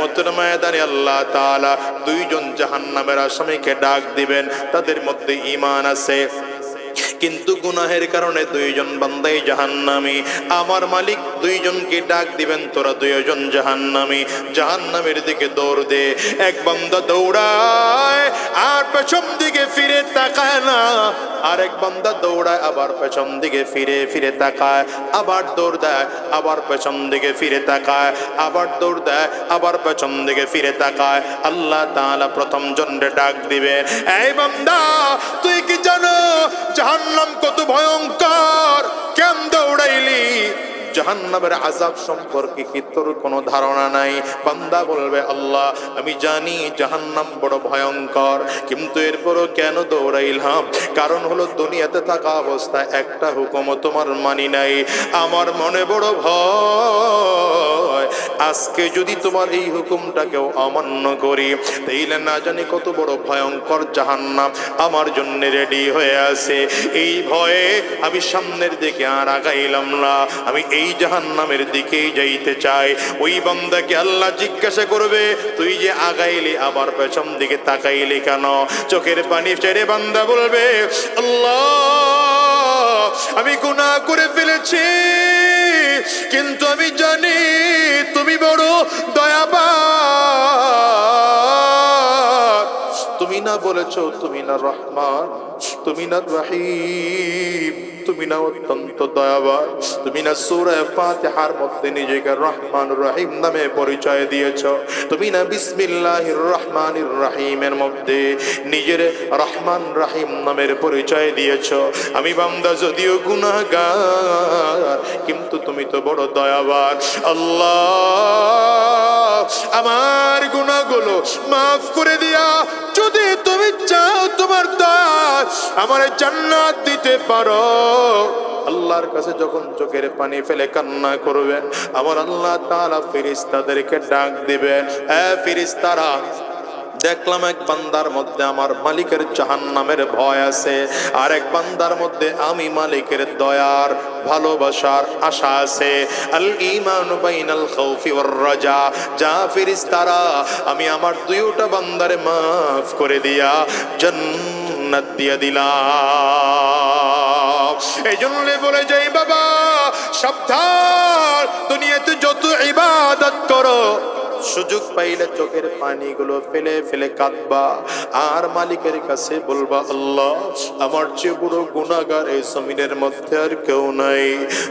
কিয়ামতের ময়দানে আল্লাহ তাআলা দুইজন জাহান্নামের আসামিকে ডাক দিবেন। তাদের মধ্যে ঈমান আছে কিন্তু গুনাহের কারণে দুইজন বান্দাই জাহান্নামী। আমার মালিক দুইজনকে ডাক দিবেন, তোরা দুইজন জাহান্নামী, জাহান্নামের দিকে দৌড় দে। এক বান্দা দৌড়ায় আর পেছন দিকে ফিরে তাকায় না, আরেক বান্দা দৌড়ায় আবার পেছন দিকে ফিরে ফিরে তাকায়, আবার দৌড় দেয়, আবার পেছন দিকে ফিরে তাকায়, আবার দৌড় দেয়, আবার পেছন দিকে ফিরে তাকায়। আল্লাহ তাআলা প্রথম জনরে ডাক দিবে, এই বান্দা তুই কি জানো জাহান্নাম কত ভয়ঙ্কর? কেন দৌড়াইলি? জাহান্নামের আযাব সম্পর্কে কি তোর কোনো ধারণা নাই? বান্দা বলবে, আল্লাহ আমি জানি জাহান্নাম বড় ভয়ঙ্কর, কিন্তু এরপরও কেন দৌড়াইলাম? কারণ হলো দুনিয়াতে থাকা অবস্থায় একটা হুকুমও তোমার মানি নাই। আমার মনে বড় ভয়, আজকে যদি তোমার এই হুকুমটাকেও অমান্য করি তাইলে না জানি কত বড় ভয়ঙ্কর জাহান্নাম আমার জন্য রেডি হয়ে আছে। এই ভয়ে আমি সামনের দিকে আর আগাইলাম না, আমি এই জাহান্নামের দিকেই যাইতে চাই। ওই বান্দাকে আল্লাহ জিজ্ঞাসা করবে, তুই যে আগাইলি আবার পেছন দিকে তাকাইলি কেন? চোখের পানি ছেড়ে বান্দা বলবে, আল্লাহ আমি গুনাহ করে ফেলেছি, কিন্তু আমি জানি তুমি বড় দয়াবান। তুমি না বলেছো তুমি না রহমান, তুমি না রহিম, তুমি না অত্যন্ত দয়াবান, তুমি না সূরা ফাতিহার মধ্যে নিজেকে রহমান রহিম নামে পরিচয় দিয়েছো, তুমি না বিসমিল্লাহির রহমানির রহিমের মধ্যে নিজের রহমান রহিম নামের পরিচয় দিয়েছো। আমি বান্দা যদিও গুনাহগার, কিন্তু তুমি তো বড় দয়াবান। আল্লাহ আমার গুনাহগুলো মাফ করে দিয়া যদি তুমি চাও তোমার দয়া আমার জান্নাত দিতে পারো। আল্লাহর কাছে যখন চোখের পানি ফেলে কান্না করবেন, আমার আল্লাহ তাআলা ফেরেশতাদেরকে ডাক দিবেন, এ ফেরেশতারা দেখলাম এক বান্দার মধ্যে আমার মালিকের জাহান্নামের ভয় আছে, আর এক বান্দার মধ্যে আমি মালিকের দয়ার ভালোবাসার আশা আছে। আল ঈমানু বাইনাল খাউফি ওয়ার রাজা। যা ফেরেশতারা আমি আমার দুইটা বান্দারে মাফ করে দিয়া জান্নাত দিয়ে দিলাম। এই জন্য বলে যাই বাবা সাবধান, দুনিয়াতে যত ইবাদত করো সুযোগ পাইলে চোখের পানিগুলো ফেলে ফেলে কাঁদবা আর মালিকের কাছে বলবা, আল্লাহ আমার চেয়ে বড় গুনাহগার এই জমিনের মধ্যে আর কেউ নাই।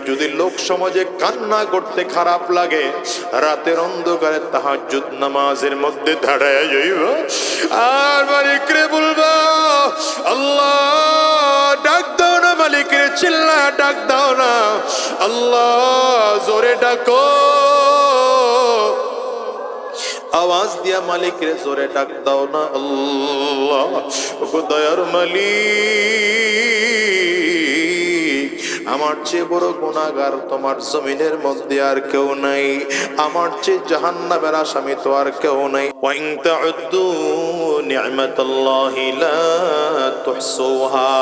যদি লোক সমাজে কান্না করতে খারাপ লাগে, রাতের অন্ধকারে তাহাজ্জুদ নামাজের মধ্যে দাঁড়ায় যাইবা আর মালিকরে বলবা, আল্লাহ ডাক দাও না, মালিকরে চিল্লা ডাক দাও না, আল্লাহ জোরে ডাকো, আওয়াজ দিয়া মালিকের জোরে ডাক দাও না, আল্লাহ ওগো দয়ার মালিক আমার চেয়ে বড় গুনাহগার তোমার জমিনের মধ্যে আর কেউ নাই, আমার চেয়ে জাহান্নামের আসামি তো আর কেউ নাই। ওয়া ইন তাউদ্দু নি'মাতাল্লাহি লা তুহসুহা।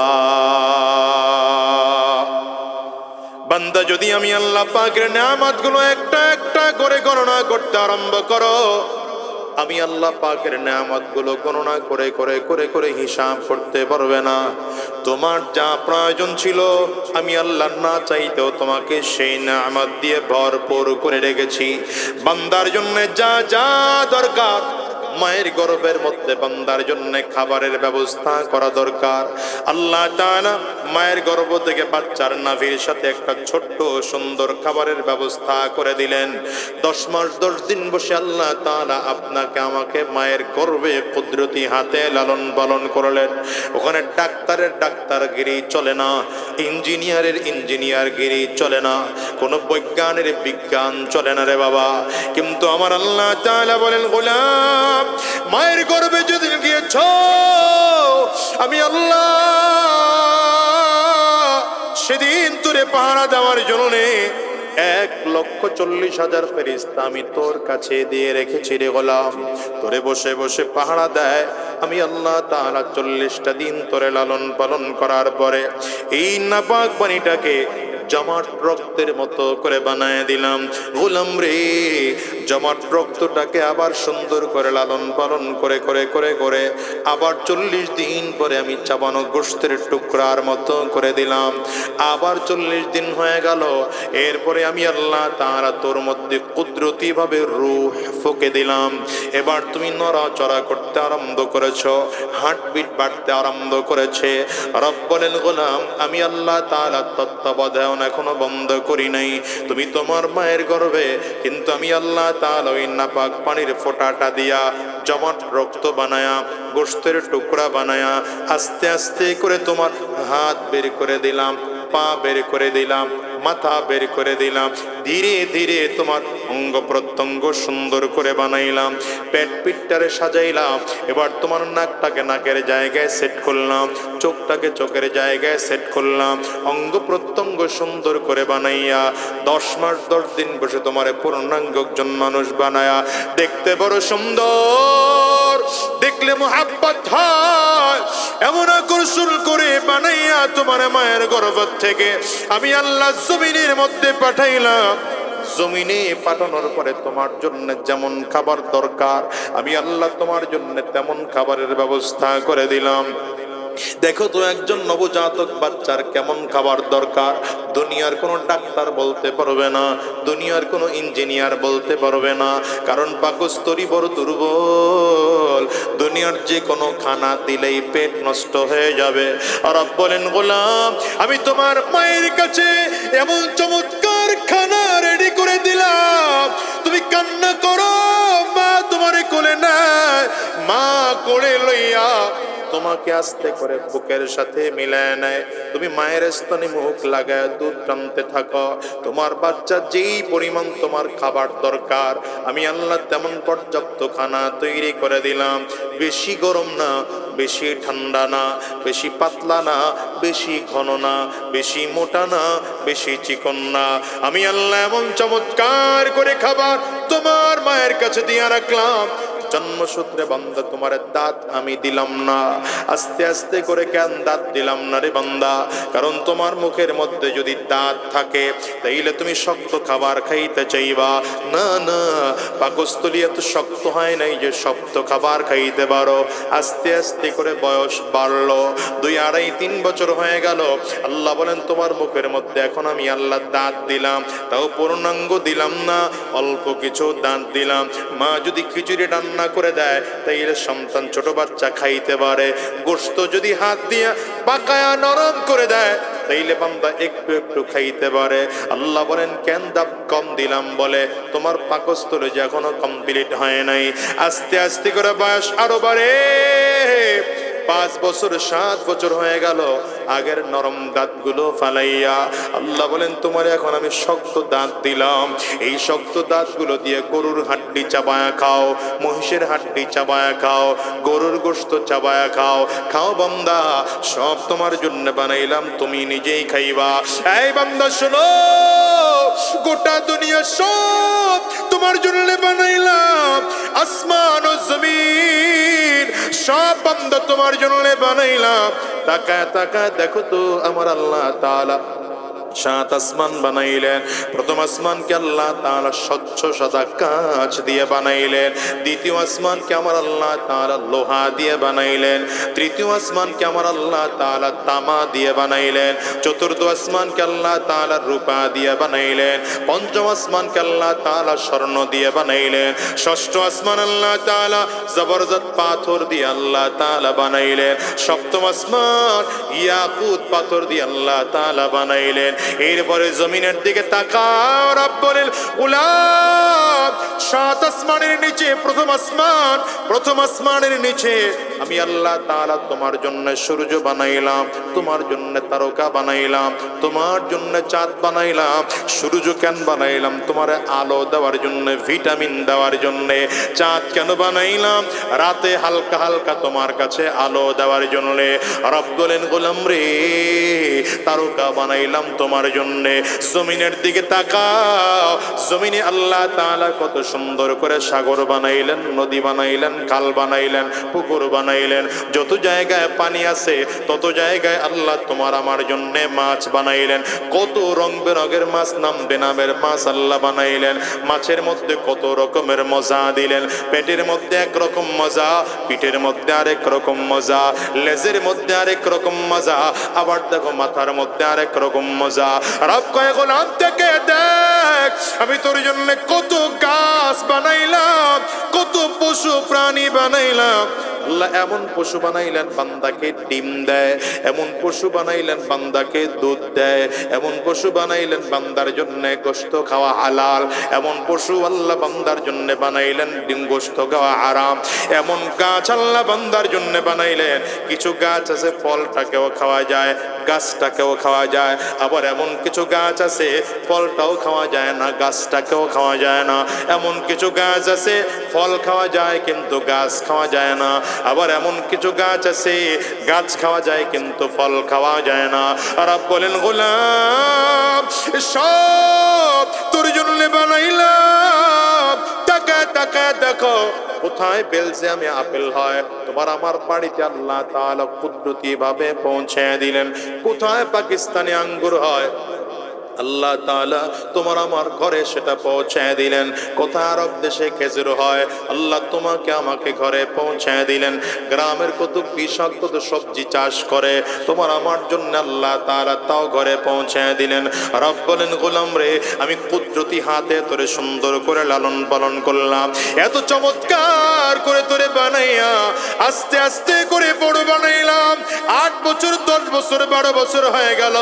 বান্দা যদি আমি আল্লাহ পাকের নিয়ামতগুলো একটা একটা করে গণনা করতে আরম্ভ করো, আমি আল্লাহ পাকের নিয়ামতগুলো গণনা করে করে করে করে হিসাব করতে পারবে না। তোমার যা প্রয়োজন ছিল আমি আল্লাহ না চাইতেও তোমাকে সেই নিয়ামত দিয়ে ভরপুর করে রেখেছি। বান্দার জন্য যা যা দরকার, মায়ের গর্ভের মধ্যে বান্দার জন্য খাবারের ব্যবস্থা করা দরকার। আল্লাহ তাআলা মায়ের গর্ভ থেকে বাচ্চার নাভির সাথে একটা ছোট্ট সুন্দর খাবারের ব্যবস্থা করে দিলেন। 10 মাস 10 দিন বসে আল্লাহ তাআলা আপনাকে আমাকে মায়ের গর্ভে কুদরতি হাতে লালন পালন করলেন। ওখানে ডাক্তারের ডাক্তারগিরি চলে না, ইঞ্জিনিয়ারের ইঞ্জিনিয়ারগিরি চলে না, কোনো বৈজ্ঞানের বিজ্ঞান চলে না রে বাবা। কিন্তু আমার আল্লাহ তাআলা বলেন, গোলাম মায়ের গর্ভে যদি গিয়েছ আমি আল্লাহ সেদিন তোরে পাহারা দেওয়ার জন্য 1,40,000 ফেরেশতা আমি তোর কাছে দিয়ে রেখেছি রে গোলাম। তোরে বসে বসে পাহারা দেয় আমি আল্লাহ তাআলা 40টা দিন তোরে লালন পালন করার পরে এই নাপাক পানিটাকে জমাট রক্তের মতো করে বানায় দিলাম। গোলাম রে জমাট রক্তটাকে আবার সুন্দর করে লালন পালন করে করে করে করে আবার 40 দিন পরে আমি চাবানো গোশতের টুকরার মতো করে দিলাম। আবার 40 দিন হয়ে গেল, এরপরে আমি আল্লাহ তাআলা তোর মধ্যে কুদরতি ভাবে রূহ ফুঁকে দিলাম। এবার তুমি নড়াচড়া করতে আরম্ভ করেছো, হার্টবিট বাড়তে আরম্ভ করেছে। রব বলেন, গোলাম আমি আল্লাহ তাআলা তত্ত্বাবধান এখনো বন্ধ করি নাই। তুমি তোমার মায়ের গর্ভে, কিন্তু আমি আল্লাহ তাআলা ওই নাপাক পানির ফোঁটাটা দিয়া জমাট রক্ত বানায়া গোশতের টুকরা বানায়া আস্তে আস্তে করে তোমার হাত বের করে দিলাম, পা বের করে দিলাম, মাথা বের করে দিলাম, ধীরে ধীরে তোমার অঙ্গ প্রত্যঙ্গ সুন্দর করে বানাইলাম, পেট পিঠটারে সাজাইলাম। এবার তোমার নাকটাকে নাকের জায়গায় সেট করলাম, চোখটাকে চোখের জায়গায় সেট করলাম, অঙ্গ প্রত্যঙ্গ সুন্দর করে বানাইয়া 10 মাস 10 দিন বসে তোমার পূর্ণাঙ্গ একজন মানুষ বানায়া দেখতে বড় সুন্দর, দেখলে মোহাব্বত হয়, এমন আকর্ষণ করে বানাইয়া তোমার মায়ের গর্ভ থেকে আমি আল্লাহ জমিনের মধ্যে পাঠাইলাম। জমিনে পাঠানোর পরে তোমার জন্য যেমন খাবার দরকার আমি আল্লাহ তোমার জন্য তেমন খাবারের ব্যবস্থা করে দিলাম। দেখো তো একজন নবজাতক বাচ্চার কেমন খাবার দরকার দুনিয়ার কোনো ডাক্তার বলতে পারবে না, দুনিয়ার কোনো ইঞ্জিনিয়ার বলতে পারবে না, কারণ পাকস্থলী বড় দুর্বল। দুনিয়ার যে কোনো খানা দিলেই পেট নষ্ট হয়ে যাবে। আর রব বলেন, গোলাম আমি তোমার মায়ের কাছে এমন চমৎকার খানা রেডি করে দিলাম, তুমি কান্না করো, মা তোমারে কোলে নেয়, মা কোলে লইয়া তোমাকে আস্তে করে বুকের সাথে মিলায় নেয়, তুমি মায়ের স্তনে মুখ লাগায় দুধ টানতে থাকো। তোমার বাচ্চা যেই পরিমাণ তোমার খাবার দরকার আমি আল্লাহ তেমন পর্যাপ্ত খানা তৈরি করে দিলাম। বেশি গরম না, বেশি ঠান্ডা না, বেশি পাতলা না, বেশি ঘন না, বেশি মোটা না, বেশি চিকন না, আমি আল্লাহ এমন চমৎকার করে খাবার তোমার মায়ের কাছে দিয়ে রাখলাম। জন্মসূত্রে বান্দা তোমার দাঁত আমি দিলাম না। আস্তে আস্তে করে কেন দাঁত দিলাম না রে বান্দা? কারণ তোমার মুখের মধ্যে যদি দাঁত থাকে তাইলে তুমি শক্ত খাবার খাইতে চাইবা না। না, পাকস্থলী এত শক্ত হয় নাই যে শক্ত খাবার খাইতে পারো। আস্তে আস্তে করে বয়স বাড়লো, 2, 2.5, 3 বছর হয়ে গেল। আল্লাহ বলেন তোমার মুখের মধ্যে এখন আমি আল্লাহ দাঁত দিলাম, তাও পূর্ণাঙ্গ দিলাম না, অল্প কিছু দাঁত দিলাম। মা যদি খিচুড়ি রান্না করে দেয় তাইলে সন্তান ছোট বাচ্চা খাইতে পারে। গোশত যদি হাত দিয়ে পাকায়া নরম করে দেয় তাইলে বান্দা একটু একটু খাইতে পারে। আল্লাহ বলেন কেন দাম কম দিলাম? বলে তোমার পাকস্থলী যে এখনো কমপ্লিট হয় নাই। আস্তে আস্তে করে বয়স আরো বাড়ে, 5 বছর 7 বছর হয়ে গেল। আগের নরম দাঁতগুলো ফালাইয়া আল্লাহ বলেন তোমার এখন আমি শক্ত দাঁত দিলাম। এই শক্ত দাঁতগুলো দিয়ে গরুর হাড্ডি চাবায়া খাও, মহিষের হাড্ডি চাবায়া খাও, গরুর গোশত চাবায়া খাও। খাও বান্দা, সব তোমার জন্য বানাইলাম, তুমি নিজেই খাইবা। এই বান্দা শোনো, গোটা দুনিয়া সব তোমার জন্য বানাইলাম, আসমান ও জমিন সব বান্দা তোমার জন্য বানাইলাম। তাকায় তাকায় দেখো তো আমার আল্লাহ তাআলা 7 আসমান বানাইলেন। প্রথম আসমানকে আল্লাহ তাআলা স্বচ্ছ সাদা কাঁচ দিয়ে বানাইলেন। দ্বিতীয় আসমানকে আমার আল্লাহ তাআলা লোহা দিয়ে বানাইলেন। তৃতীয় আসমানকে আমার আল্লাহ তাআলা তামা দিয়ে বানাইলেন। চতুর্থ আসমানকে আল্লাহ তাআলা রূপা দিয়ে বানাইলেন। পঞ্চম আসমানকে আল্লাহ তাআলা স্বর্ণ দিয়ে বানাইলেন। ষষ্ঠ আসমান আল্লাহ তাআলা জবরদস্ত পাথর দিয়ে আল্লাহ তাআলা বানাইলেন। সপ্তম আসমান ইয়াকুত পাথর দিয়ে আল্লাহ তাআলা বানাইলেন। এরপরে জমিনের দিকে তাকাও, রব বলেন উলাম 7 আসমানের নিচে প্রথম আসমানের নিচে আমি আল্লাহ তাআলা তোমার জন্য সূর্য বানাইলাম, তোমার জন্য তারকা বানাইলাম, তোমার জন্য চাঁদ বানাইলাম। সূর্য কেন বানাইলাম? তোমার আলো দেওয়ার জন্য, ভিটামিন দেওয়ার জন্য। চাঁদ কেন বানাইলাম? রাতে হালকা হালকা তোমার কাছে আলো দেওয়ার জন্য। রব বলেন গোলাম রে, তারকা বানাইলাম তোমার জন্য। জমিনের দিকে তাকাও, জমিনে আল্লাহ তাআলা কত সুন্দর করে সাগর বানাইলেন, নদী বানাইলেন, খাল বানাইলেন, পুকুর বানাইলেন, বানাইলেন, যত জায়গায় পানি আছে তত জায়গায় আল্লাহ তোমার আমার জন্য মাছ বানাইলেন, কত রং বেরঙের মাছ, নাম বেনামের মাছ আল্লাহ বানাইলেন, মাছের মধ্যে কত রকমের মজা দিলেন, পেটের মধ্যে একরকম মজা, পিঠের মধ্যে আরেক রকম মজা, লেজের মধ্যে আরেক রকম মজা, আবার দেখো মাথার মধ্যে আরেক রকম মজা। রব কয় গোলাম থেকে দেখ আমি তোর জন্য কত গাছ বানাইলাম, কত পশু প্রাণী বানাইলাম। আল্লাহ এমন পশু বানাইলেন বান্দাকে ডিম দেয়, এমন পশু বানাইলেন বান্দাকে দুধ দেয়, এমন পশু বানাইলেন বান্দার জন্য গোশত খাওয়া হালাল, এমন পশু আল্লাহ বান্দার জন্য বানাইলেন ডিম গোশত খাওয়া হারাম, এমন গাছ আল্লাহ বান্দার জন্য বানাইলেন, কিছু গাছ আছে ফলটাকেও খাওয়া যায়, গাছটাকেও খাওয়া যায়, আবার এমন কিছু গাছ আছে ফলটাও খাওয়া যায় না, গাছটাকেও খাওয়া যায় না, এমন কিছু গাছ আছে ফল খাওয়া যায় কিন্তু গাছ খাওয়া যায় না, আবার এমন কিছু গাছ আছে গাছ খাওয়া যায় কিন্তু ফল খাওয়া যায় না। আর আপ বলেন গোলাম সব তোর জন্য বানাইলাম, টাকা টাকা দেখো কোথায় বেলজিয়ামে আপেল হয়, তোমার আমার বাড়িতে আল্লাহ তাআলা কুদরতি ভাবে পৌঁছে দিলেন, কোথায় পাকিস্তানে আঙ্গুর হয় আল্লাহ তাআলা তোমার আমার ঘরে সেটা পৌঁছায় দিলেন, কোথায় আরব দেশে খেজুর হয় আল্লাহ তোমাকে আমাকে ঘরে পৌঁছায় দিলেন, গ্রামের কত কৃষক কত সবজি চাষ করে তোমার আমার জন্য আল্লাহ তাআলা তাও ঘরে পৌঁছায় দিলেন। রব বলেন গোলাম রে আমি কুদরতি হাতে তোরে সুন্দর করে লালন পালন করলাম, এত চমৎকার করে তোরে বানাইয়া আস্তে আস্তে করে বড় বানাইলাম, 8 বছর 10 বছর 12 বছর হয়ে গেল,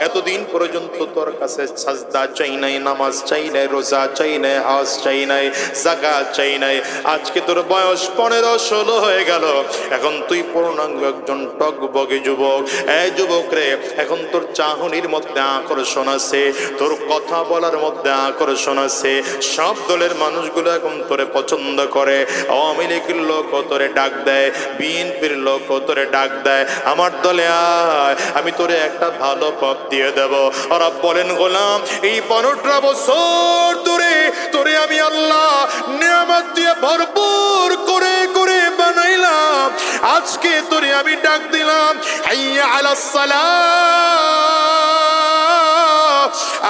এতদিন পর্যন্ত তোর কাছে সাজদা চাই নাই, নামাজ চাই নাই, রোজা চাই নাই, হজ চাই নাই, যাকাত চাই নাই, আজকে তোর বয়স 15-16 হয়ে গেল, এখন তুই পূর্ণাঙ্গ একজন টকবগে যুবক। এই যুবক রে এখন তোর চাহনির মধ্যে আকর্ষণ আছে, তোর কথা বলার মধ্যে আকর্ষণ আছে, সব দলের মানুষগুলো এখন তোরে পছন্দ করে, আওয়ামী লীগের লোক তোরে ডাক দেয়, বিএনপির লোক তোরে ডাক দেয়, আমার দলে আয় আমি তোরে একটা ভালো পথ দিয়ে দেব। ওরা বলেন গোলাম এই 15টা বছর তোরে আমি আল্লাহ নিয়ামত দিয়ে ভরপুর করে করে বানাইলাম, আজকে তোরে আমি ডাক দিলাম হাইয়া আলাস সালাহ,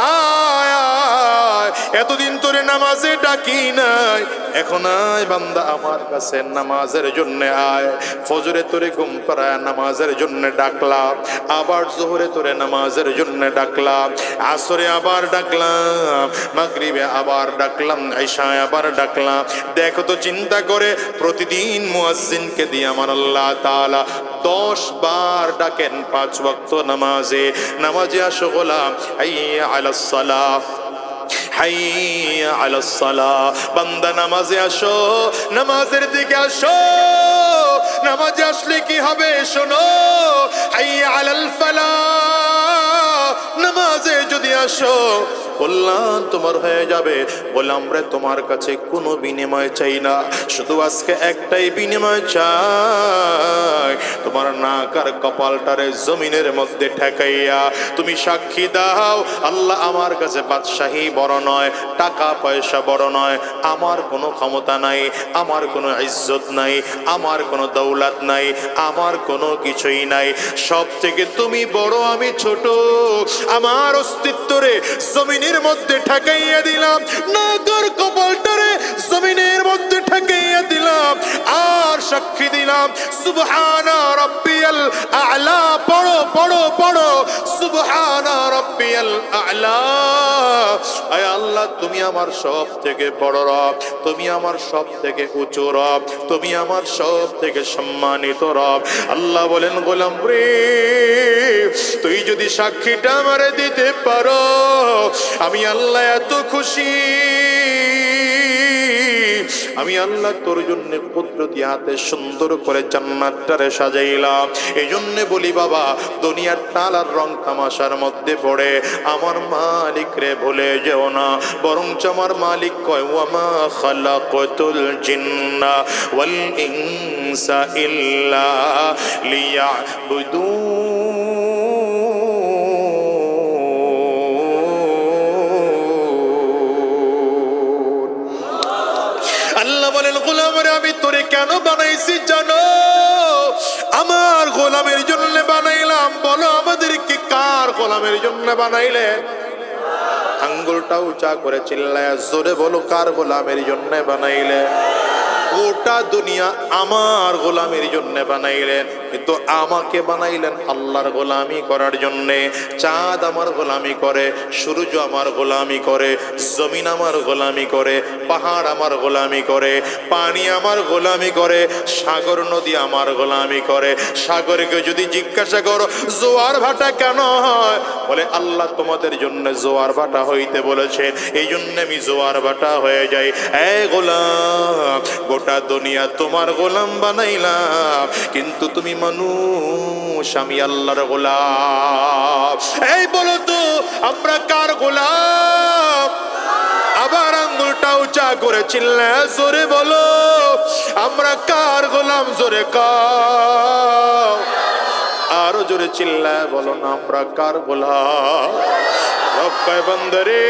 আয় আয়, এতদিন তোরে নামাজে ডাকি নাই, এখন আয় বান্দা আমার কাছে নামাজের জন্য আয়, ফজরে তোরে ঘুম পাড়ায় নামাজের জন্য ডাকলাম, আবার জোহরে তোরে নামাজের জন্য ডাকলাম, আসরে আবার ডাকলাম, মাগরিবে আবার ডাকলাম, ইশায় আবার ডাকলাম। দেখো তো চিন্তা করে প্রতিদিন মুয়াজ্জিনকে দিয়ে আমার আল্লাহ তাআলা 10 বার ডাকেন 5 ওয়াক্ত নামাজে, নামাজে আসো গোলাম হাইয়া আলাস সালাহ, হাইয়া আলাস সালাহ, বান্দা নামাজে আসো, নামাজের দিকে আসো, নামাজে আসলে কি হবে শোনো, হাইয়া আলাল ফালাহ, নামাজে যদি আসো কল্যাণ তোমার হয়ে যাবে। বললাম রে তোমার কাছে কোনো বিনিময় চাই না, শুধু আজকে একটাই বিনিময় চাই, তোমার নাক আর কপালটারে জমিনের মধ্যে ঠেকাইয়া তুমি সাক্ষী দাও আল্লাহ আমার কাছে বাদশাহী বড় নয়, টাকা পয়সা বড় নয়, আমার কোনো ক্ষমতা নাই, আমার কোনো ইজ্জত নাই, আমার কোনো দৌলত নাই, আমার কোনো কিছুই নাই, সব থেকে তুমি বড় আমি ছোট, আমার অস্তিত্বরে জমিনের মধ্যে ঠেকাইয়া দিলাম, নাগর কপালটারে জমিনের মধ্যে ঠেকাইয়া দিলাম, আর সাক্ষী দিলাম সুবহানা রাব্বিয়াল আ'লা, পড়ো পড়ো পড়ো সুবহানা রাব্বিয়াল আ'লা। আয় আল্লাহ তুমি আমার সব থেকে বড় রব, তুমি আমার সব থেকে উঁচু রব, তুমি আমার সব থেকে সম্মানিত রব। আল্লাহ বলেন গোলাম রে তুই যদি সাক্ষীটা আমারে দিতে পারো আমি আল্লাহ এত খুশি, আমি আল্লাহ তোর জন্য কুদরতি হাতে সুন্দর করে জান্নাতটারে সাজাইলাম। এই জন্য বলি বাবা দুনিয়ার টালার রং তামাশার মধ্যে পড়ে আমার মালিক রে ভুলে যেও না, বরং আমার মালিক কয় ওয়ামা খালাকতুল জিন্না ওয়াল ইনসা ইল্লা লিয়াবুদুন। আল্লাহ বলেন গোলাম রে আমি তোরে কেন বানাইছি জানো, আমার গোলামের জন্য বানাইলাম। বলো আমাদেরকে কার গোলামের জন্য বানাইলেন? আঙ্গুলটা উঁচা করে চিল্লায় জোরে বলো, কার গোলামের জন্য বানাইলেন? গোটা দুনিয়া আমার গোলামের জন্য বানাইলেন, কিন্তু আমাকে বানাইলেন আল্লাহর গোলামি করার জন্যে। চাঁদ আমার গোলামি করে, সূর্য আমার গোলামি করে, জমিন আমার গোলামি করে, পাহাড় আমার গোলামি করে, পানি আমার গোলামি করে, সাগর নদী আমার গোলামি করে। সাগরকে যদি জিজ্ঞাসা করো জোয়ার ভাটা কেন হয়, বলে আল্লাহ তোমাদের জন্য জোয়ার ভাটা হইতে বলেছেন, এই জন্য আমি জোয়ার ভাটা হয়ে যাই। এই গোলাম, গোটা দুনিয়া তোমার গোলাম বানাইলাম, কিন্তু তুমি মানুষ, আমি আল্লাহর গোলাম। এই বলো তো আমরা কার গোলাম? আবার আঙ্গুলটা উঁচা করে চিল্লায় জোরে বলো, আমরা কার গোলাম? জোরে কাও, আরো জোরে চিল্লায় বলো না, আমরা কার গোলাম? রব্বায় বান্দারে,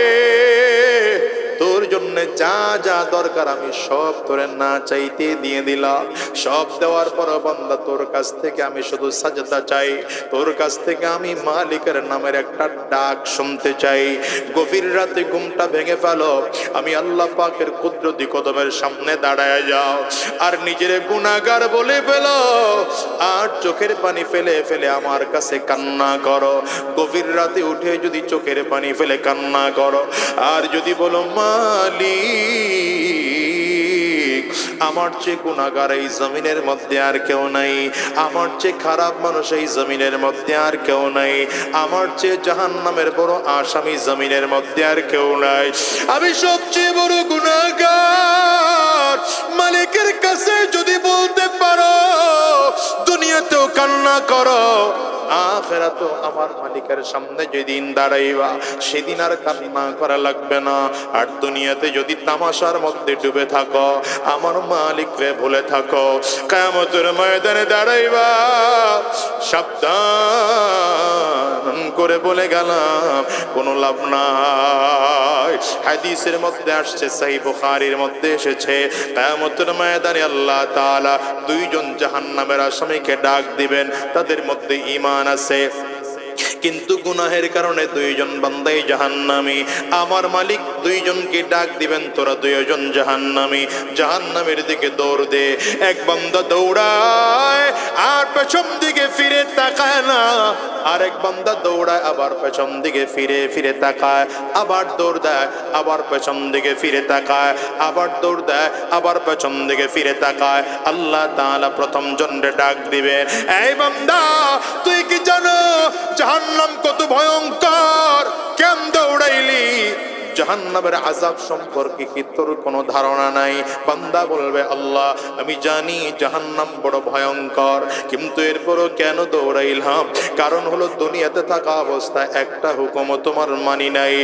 তোর জন্য যা যা দরকার আমি সব তোরে না চাইতে দিয়ে দিলাম। সব দেওয়ার পর বান্দা তোর কাছ থেকে আমি শুধু সাজদা চাই, তোর কাছ থেকে আমি মালিকের নামের একটা ডাক শুনতে চাই। গভীর রাতে ঘুমটা ভেঙে ফেলো, আমি আল্লাহ পাকের কুদরতি কদমের সামনে দাঁড়ায় যাও, আর নিজের গুনাহগার বলে ফেলো, আর চোখের পানি ফেলে ফেলে আমার কাছে কান্না করো। গভীর রাতে উঠে যদি চোখের পানি ফেলে কান্না করো, আর যদি বলো মালিক, আমার চেয়ে গুনাহগার এই জমিনের মধ্যে আর কেউ নাই, আমার চেয়ে খারাপ মানুষ এই জমিনের মধ্যে আর কেউ নাই, আমার চেয়ে জাহান্নামের বড় আসামি জমিনের মধ্যে আর কেউ নাই, আমি সবচেয়ে বড় গুনাহগার। মালিকের কাছে যদি বলতে পারো, দুনিয়াতেও কান্না করো, আখিরাতেও আমার মালিকের সামনে যেদিন দাঁড়াইবা সেদিন আর কান্না করা লাগবে না। আর দুনিয়াতে যদি তামাশার মধ্যে ডুবে থাকো, আমার মালিককে ভুলে থাকো, কিয়ামতের ময়দানে দাঁড়াইবা, সাবধান করে বলে গেলাম কোনো লাভ নাই। হাদিসের মধ্যে আসছে, সহিহ বুখারীর মধ্যে এসেছে, কিয়ামতের ময়দানে আল্লাহ তাআলা দুইজন জাহান্নামের আসামিকে ডাক দিবেন, তাদের মধ্যে ঈমান আছে কিন্তু গুনাহের কারণে দুইজন বান্দাই জাহান্নামী। আমার মালিক দুইজনকে ডাক দিবেন, তোরা দুইজন জাহান্নামী, জাহান্নামের দিকে দৌড় দে। এক বান্দা দৌড়ায় আর পেছন দিকে ফিরে তাকায় না, আরেক বান্দা দৌড়ায় আবার পেছন দিকে ফিরে ফিরে তাকায়, আবার দৌড় দেয়, আবার পেছন দিকে ফিরে তাকায়, আবার দৌড় দেয়, আবার পেছন দিকে ফিরে তাকায়। আল্লাহ তাআলা প্রথম জনরে ডাক দিবে, এই বান্দা তুই কি জানো জাহান্নাম কত ভয়ঙ্কর? কেন দৌড়াইলি? জাহান্নামের আযাব সম্পর্কে কি তোর কোনো ধারণা নাই? বান্দা বলবে, আল্লাহ আমি জানি জাহান্নাম বড় ভয়ঙ্কর, কিন্তু এরপরও কেন দৌড়াইলাম? কারণ হলো দুনিয়াতে থাকা অবস্থায় একটা হুকুমও তোমার মানি নাই,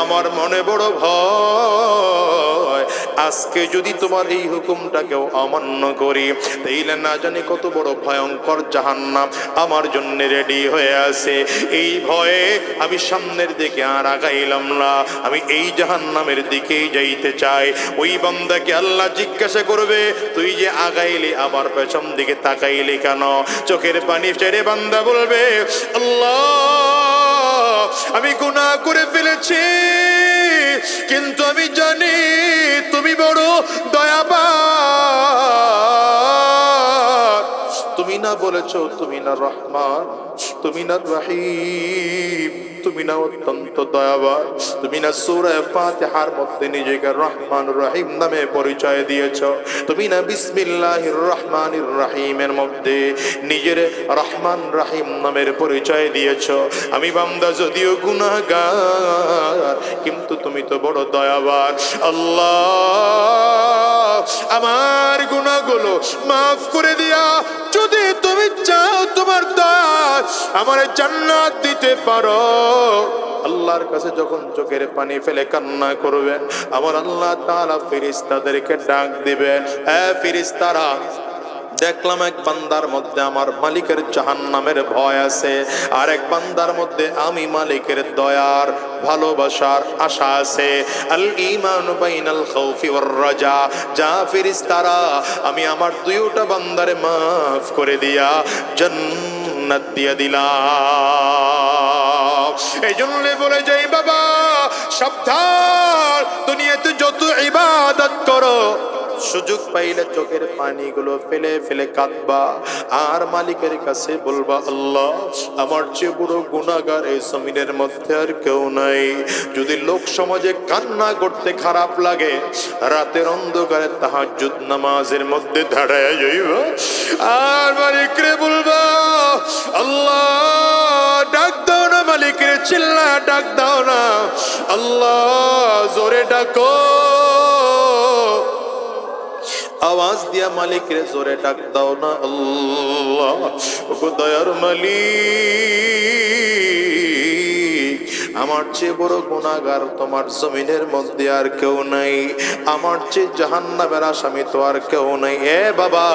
আমার মনে বড় ভয় আজকে যদি তোমার এই হুকুমটাকেও অমান্য করি, তাইলে না জানি কত বড় ভয়ঙ্কর জাহান্নাম আমার জন্য রেডি হয়ে আছে। এই ভয়ে আমি সামনের দিকে আর আগাইলাম না, আমি এই জাহান্নামের দিকেই যাইতে চাই। ওই বান্দাকে আল্লাহ জিজ্ঞাসা করবে, তুই যে আগাইলি আবার পেছন দিকে তাকাইলি কেন? চোখের পানি ছেড়ে বান্দা বলবে, আল্লাহ আমি গুনাহ করে ফেলেছি, কিন্তু আমি জানি তুমি বড় দয়াবান। তুমি না বলেছো তুমি না রহমান, তুমি না রহিম, তুমি না অত্যন্ত দয়াবান, তুমি না সূরা ফাতিহার মধ্যে নিজেকে রহমান রহিম নামে পরিচয় দিয়েছো, তুমি না বিসমিল্লাহির রহমানির রহিমের মধ্যে নিজের রহমান রহিম নামের পরিচয় দিয়েছো। আমি বান্দা যদিও গুনাহগার, কিন্তু তুমি তো বড় দয়াবান। আল্লাহ আমার গুনাহগুলো মাফ করে দিয়া যদি তুমি চাও তোমার দয়া আমার জান্নাত দিতে পারো। আল্লাহর কাছে যখন চোখের পানি ফেলে কান্না করবেন, আমার আল্লাহ তাআলা ফেরেশতাদেরকে ডাক দিবেন, এ ফেরেশতারা দেখলাম এক বান্দার মধ্যে আমার মালিকের জাহান্নামের ভয় আছে, আর এক বান্দার মধ্যে আমি মালিকের দয়ার ভালোবাসার আশা আছে। আল ঈমানু বাইনাল খাউফি ওয়ার রাজা। যা ফেরেশতারা, আমি আমার দুইটা বান্দারে মাফ করে দিয়া জান্নাত দিয়ে দিলাম। এই জন্য বলে যাই বাবা, সাবধান, দুনিয়াতে যত ইবাদত করো, সুযোগ পাইলে চোখের পানিগুলো ফেলে ফেলে কাঁদবা, আর মালিকের কাছে বলবা, আল্লাহ, আমার চেয়ে বড় গুনাহগার এই জমিনের মধ্যে আর কেউ নাই। যদি লোক সমাজে কান্না করতে খারাপ লাগে, রাতের অন্ধকারে তাহাজ্জুদ নামাজের মধ্যে দাঁড়ায় যাইবা, আর মালিকরে বলবা, আল্লাহ, ডাক দাও না মালিকের, চিল্লা ডাক দাও না, আল্লাহ, জোরে ডাকো, আওয়াজ দিয়া মালিকের জোরে ডাক দাও না, আল্লাহ, ওগো দয়ার মালিক, আমার চেয়ে বড় গুনাহগার তোমার জমিনের মধ্যে আর কেউ নাই, আমার চেয়ে জাহান্নামের আসামি তো আর কেউ নাই। এ বাবা,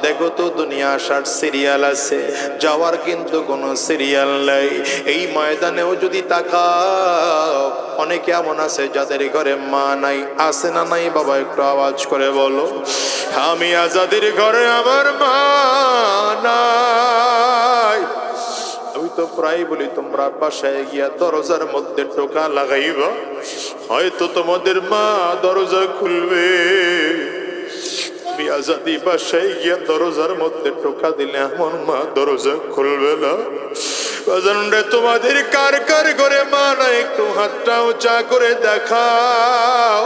দেখো তো দুনিয়া আসার সিরিয়াল আছে, যাওয়ার কিন্তু কোনো সিরিয়াল নাই। এই ময়দানেও যদি তাকাও, অনেকে এমন আছে যাদের ঘরে মা নাই। আছে না নাই বাবা? একটু আওয়াজ করে বলো। আমি আজাদের ঘরে আমার মা নাই। আমি তো প্রায় বলি, তোমরা বাসায় গিয়া দরজার মধ্যে টোকা লাগাইবা, হয়তো তোমাদের মা দরজা খুলবে। আমি আজাদি বাসায় গিয়া দরজার মধ্যে টোকা দিলে আমার মা দরজা খুলবে না। তোমাদের কার কার ঘরে মা নাই? একটু হাতটা উঁচা করে দেখাও,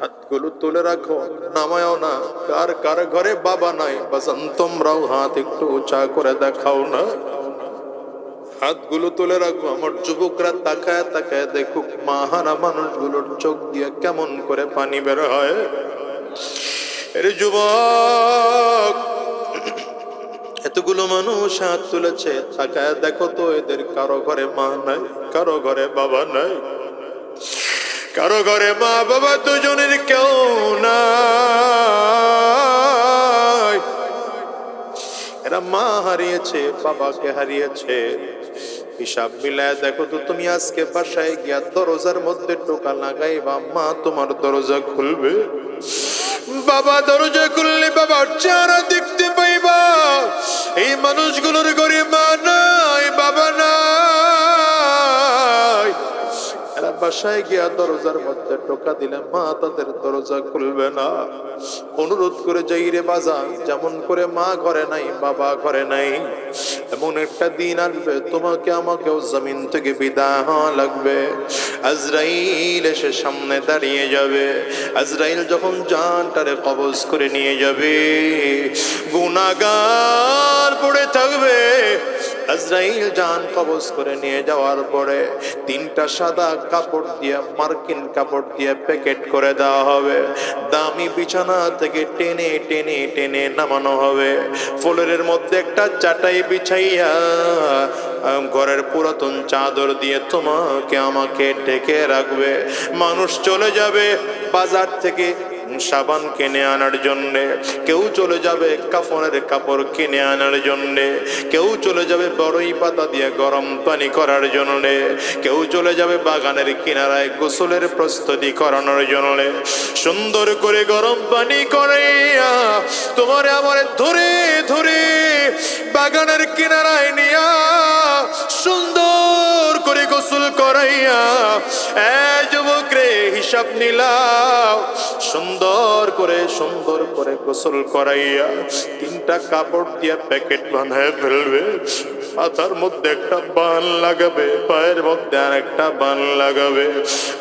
হাতগুলো তুলে রাখো, নামায়ও না। কার কার ঘরে বাবা নাই? বাজান, তোমরাও হাত একটু উঁচা করে দেখাও না, হাতগুলো তুলে রাখো। আমার যুবকরা তাকায় তাকায় দেখুক মাহারা মানুষগুলোর চোখ দিয়ে কেমন করে পানি বের হয়। এর যুবক, এতগুলো মানুষ হাত তুলেছে, তাকায় দেখো তো, এদের কারো ঘরে মা নাই, কারো ঘরে বাবা নাই, কারো ঘরে মা বাবা দুজনের কেউ নাই। এরা মা হারিয়েছে, বাবাকে হারিয়েছে। হিসাব মিলায় দেখো তো, তুমি আজকে বাসায় গিয়া দরজার মধ্যে টোকা লাগাইবা, মা তোমার দরজা খুলবে? বাবা দরজা খুললে বাবার চেহারা দেখতে পাইবা। এই মানুষগুলোর ঘরে মা নাই, বাবা নাই। এরা বাসায় গিয়া দরজার মধ্যে টোকা দিলে মা তাদের দরজা খুলবে না। অনুরোধ করে যাই রে বাজার, যেমন করে মা ঘরে নাই, বাবা ঘরে নাই, এমন একটা দিন আসবে তোমাকে আমাকেও জমিন থেকে বিদায় হওয়া লাগবে। আজরাইল এসে সামনে দাঁড়িয়ে যাবে। আজরাইল যখন জানটারে কবজ করে নিয়ে যাবে, গুনাহগার পড়ে থাকবে। আজরাইল জান কবজ করে নিয়ে যাওয়ার পরে তিনটা সাদা কাপড় দিয়ে, মার্কিন কাপড় দিয়ে প্যাকেট করে দেওয়া হবে। দামি বিছানা থেকে টেনে টেনে টেনে নামানো হবে। ফ্লোরের মধ্যে একটা চাটাই বিছাইয়া ঘরের পুরাতন চাদর দিয়ে তোমাকে আমাকে ঢেকে রাখবে। মানুষ চলে যাবে বাজার থেকে সাবান কিনে আনার জন্যে, কেউ চলে যাবে কাফনের কাপড় কিনে আনার জন্যে, কেউ চলে যাবে বড়ই পাতা দিয়ে গরম পানি করার জন্যে, কেউ চলে যাবে বাগানের কিনারায় গোসলের প্রস্তুতি করানোর জন্যে। সুন্দর করে গরম পানি করাইয়া তোমার আমার ধরে ধরে বাগানের কিনারায় নিয়া সুন্দর করে গোসল করাইয়া, যুবক রে হিসাব নিলাও, সুন্দর করে গোসল করাইয়া তিনটা কাপড় দিয়ে প্যাকেট বানায় ফেলবে। মাথার মধ্যে একটা বান লাগাবে, পায়ের মধ্যে আর একটা বান লাগাবে,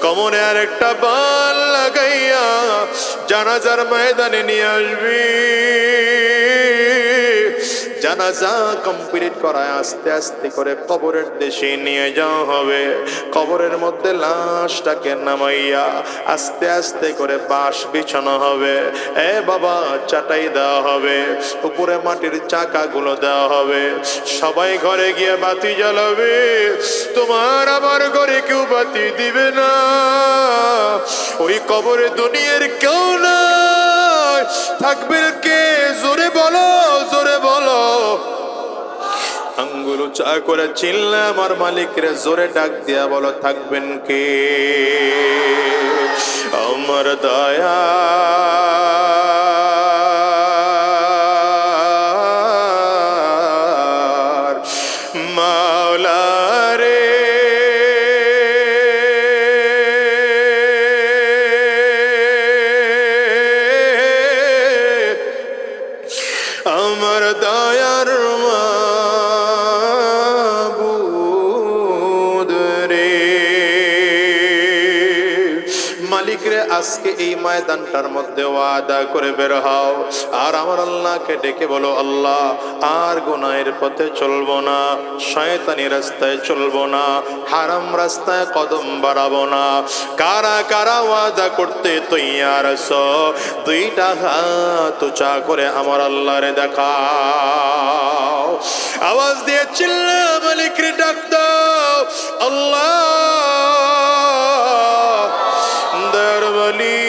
কোমরে আর একটা বান লাগাইয়া জানাজার ময়দানে নিয়ে আসবি। জানাজা কমপ্লিট করায় আস্তে আস্তে করে কবরের দেশে নিয়ে যাওয়া হবে। কবরের মধ্যে লাশটাকে নামাইয়া আস্তে আস্তে করে বাঁশ বিছানো হবে। বাবা চাটাই দেওয়া হবে, উপরে মাটির চাকাগুলো দেওয়া হবে। সবাই ঘরে গিয়ে বাতি জ্বালাবে। তোমার আমার ঘরে কেউ বাতি দিবে না। ওই কবরে দুনিয়ার কেউ নাই, থাকবেন কে? জোরে বলো, জোরে বলো। আঙ্গুল উঁচা করে চিল্লা আমার মালিক রে জোরে ডাক দিয়া বলো, থাকবেন কে? আমার দয়া মাওলা রে, আমার দয়ার মাবুদ রে। মালিক রে আজকে এই ময়দানটার মধ্যে ওয়াদা করে বের হও আর আমার আল্লাহকে ডেকে বলো, আল্লাহ আর গুনাহের পথে চলবো না, শয়তানি রাস্তায় চলবো না, হারাম রাস্তায় কদম বাড়াবো না। কারা কারা ওয়াদা করতে তৈয়ার আছো? দুইটা হাত উঁচা করে আমার আল্লাহরে দেখাও। আওয়াজ দিয়ে চিল্লা মালিক রে ডাক দাও, আল্লাহ দরবালি।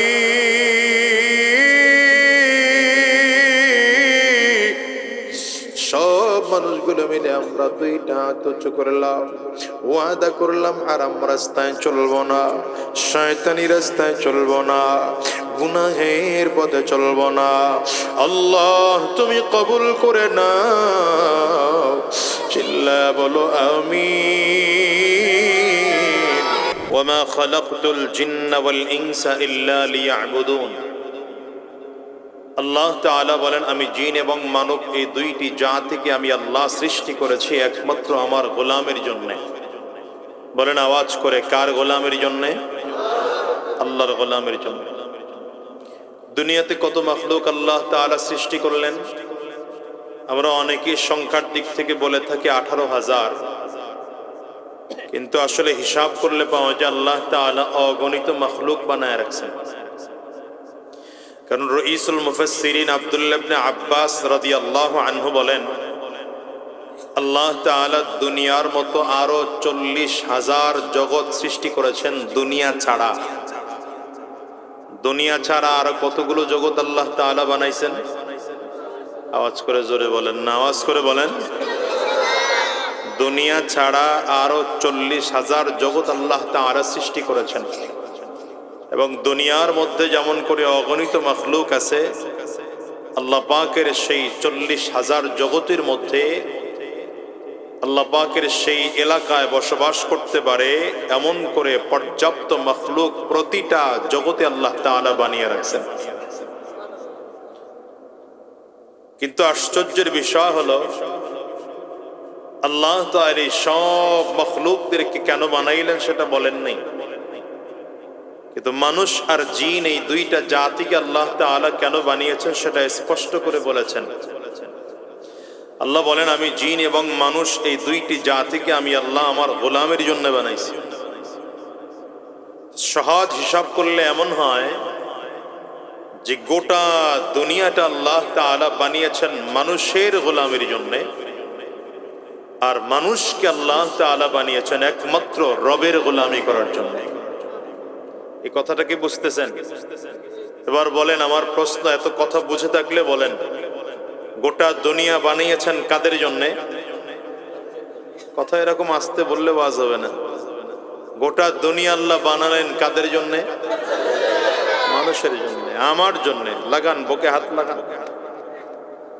সব মানুষগুলো মিলে আমরা দুইটা হাত উঁচু করলাম, ওয়াদা করলাম হারাম রাস্তায় চলবো না, শয়তানি রাস্তায় চলবো না, গুনাহের পথে চলবো না। আল্লাহ তুমি কবুল করে নাও। চিল্লা বলো আমিন। ওয়ামা খালাকতুল জিন্না ওয়াল ইনসা ইল্লা লিয়াবুদুন। আল্লাহ তাআলা বলেন, আমি জিন এবং মানব এই দুইটি জাতিকে আমি আল্লাহ সৃষ্টি করেছি একমাত্র আমার গোলামের জন্য। বলেন আওয়াজ করে, কার গোলামের জন্য? আল্লাহর গোলামের জন্য। দুনিয়াতে কত মাখলুক আল্লাহ তাআলা সৃষ্টি করলেন? আমরা অনেকেই সংখ্যার দিক থেকে বলে থাকি 18,000, কিন্তু আসলে হিসাব করলে পাওয়া যায় আল্লাহ তাআলা অগণিত মাখলুক বানায় রাখছেন। কারণ রঈসুল মুফাসসিরিন আব্দুল্লাহ ইবনে আব্বাস রাদিয়াল্লাহু আনহু বলেন, আল্লাহ তাআলা দুনিয়ার মতো আরো 40,000 জগৎ সৃষ্টি করেছেন দুনিয়া ছাড়া। দুনিয়া ছাড়া আরো কতগুলো জগৎ আল্লাহ তাআলা বানাইছেন? আওয়াজ করে জোরে বলেন না, আওয়াজ করে বলেন। দুনিয়া ছাড়া আরো 40,000 জগৎ আল্লাহ তাআলা সৃষ্টি করেছেন। এবং দুনিয়ার মধ্যে যেমন করে অগণিত মাখলুক আছে, আল্লাহ পাকের সেই 40,000 জগতের মধ্যে আল্লাহ পাকের সেই এলাকায় বসবাস করতে পারে এমন করে পর্যাপ্ত মাখলুক প্রতিটা জগতে আল্লাহ তাআলা বানিয়ে রাখছেন। কিন্তু আশ্চর্যের বিষয় হলো, আল্লাহ তাআলা এই সব মাখলুকদেরকে কেন বানাইলেন সেটা বলেন নাই। কিন্তু মানুষ আর জিন এই দুইটা জাতিকে আল্লাহ তাআলা কেন বানিয়েছেন সেটা স্পষ্ট করে বলেছেন। আল্লাহ বলেন, আমি জিন এবং মানুষ এই দুইটি জাতিকে আমি আল্লাহ আমার গোলামের জন্য বানাইছি। সহজ হিসাব করলে এমন হয় যে গোটা দুনিয়াটা আল্লাহ তাআলা বানিয়েছেন মানুষের গোলামের জন্য, আর মানুষকে আল্লাহ তাআলা বানিয়েছেন একমাত্র রবের গোলামি করার জন্য। এই কথাটা কি বুঝতেছেন? এবার বলেন, আমার প্রশ্ন, এত কথা বুঝে থাকলে বলেন, গোটা দুনিয়া বানিয়েছেন কাদের জন্যে? কথা এরকম আসতে বললে ওয়াজ হবে না। গোটা দুনিয়া আল্লাহ বানালেন কাদের জন্যে? মানুষের জন্য, আমার জন্য। লাগান, বুকে হাত লাগান।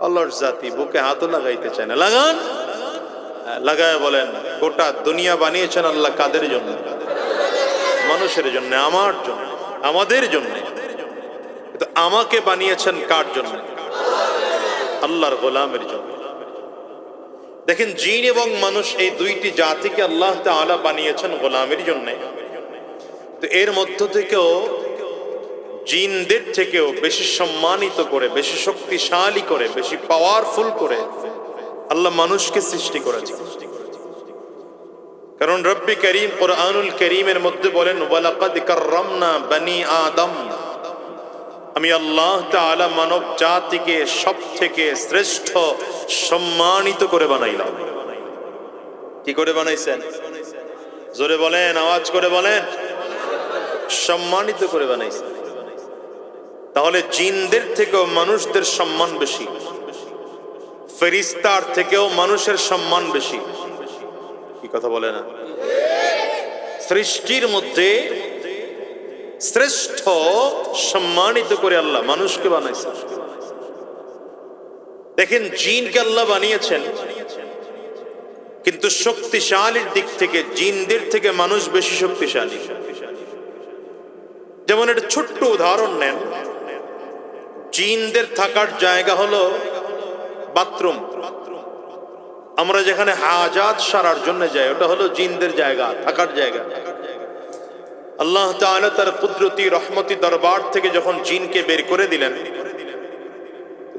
আল্লাহর জাতি বুকে হাতও লাগাইতে চায় না, লাগান। লাগায় বলেন, গোটা দুনিয়া বানিয়েছেন আল্লাহ কাদের জন্য? মানুষের জন্য, আমার জন্য, আমাদের জন্য। কিন্তু আমাকে বানিয়েছেন কার জন্য? আল্লাহর গোলামের জন্য। দেখেন, জিন এবং মানুষ এই দুইটি জাতিকে আল্লাহ তাআলা বানিয়েছেন গোলামের জন্য। তো এর মধ্য থেকেও জিনদের থেকেও বেশি সম্মানিত করে, বেশি শক্তিশালী করে, বেশি পাওয়ারফুল করে আল্লাহ মানুষকে সৃষ্টি করেছেন। কারণ রব্বি করিম কুরআনুল করিমের মধ্যে বলেন, ওয়ালাকাদ কাররামনা বনি আদম। আমি আল্লাহ তাআলা মানব জাতিকে সব থেকে শ্রেষ্ঠ সম্মানিত করে বানাইলাম। কি করে বানাইছেন? জোরে বলেন, আওয়াজ করে বলেন। সম্মানিত করে বানাইছেন। তাহলে জিনদের থেকেও মানুষদের সম্মান বেশি, ফেরেশতার থেকেও মানুষের সম্মান বেশি। কি কথা বলে না? সৃষ্টির মধ্যে শ্রেষ্ঠ সম্মানিত করে আল্লাহ মানুষকে বানাইছে। দেখেন, জিনকে আল্লাহ বানিয়েছেন, কিন্তু শক্তিশালীর দিক থেকে জিনদের থেকে মানুষ বেশি শক্তিশালী। যেমন একটা ছোট্ট উদাহরণ নেন, জিনদের থাকার জায়গা হলো বাথরুম। আমরা যেখানে হাজাত সারার জন্য যাই, ওটা হলো জিনদের জায়গা, থাকার জায়গা। আল্লাহ তাআলা তার কুদরতি রহমতি দরবার থেকে যখন জিনকে বের করে দিলেন,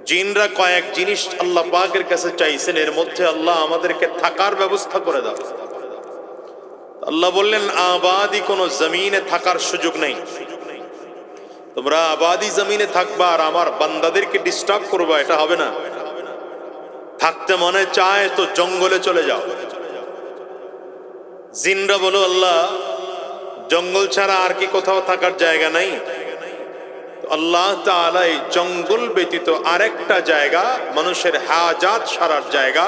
জিনরা কয়েক জিনিস আল্লাহ পাকের কাছে চাইছেন, এর মধ্যে আল্লাহ আমাদেরকে থাকার ব্যবস্থা করে দাও। আল্লাহ বললেন, আবাদি কোন জমিনে থাকার সুযোগ নেই, তোমরা আবাদি জমিনে থাকবা আর আমার বান্দাদেরকে ডিস্টার্ব করবা, এটা হবে না। থাকতে মনে চায় তো জঙ্গলে চলে যাও। জিনরা বলো, আল্লাহ জঙ্গল ছাড়া আর কি কোথাও থাকার জায়গা নাই? আল্লাহ তাআলা এই জঙ্গল ব্যতীত আরেকটা জায়গা, মানুষের হাজাত সারার জায়গা,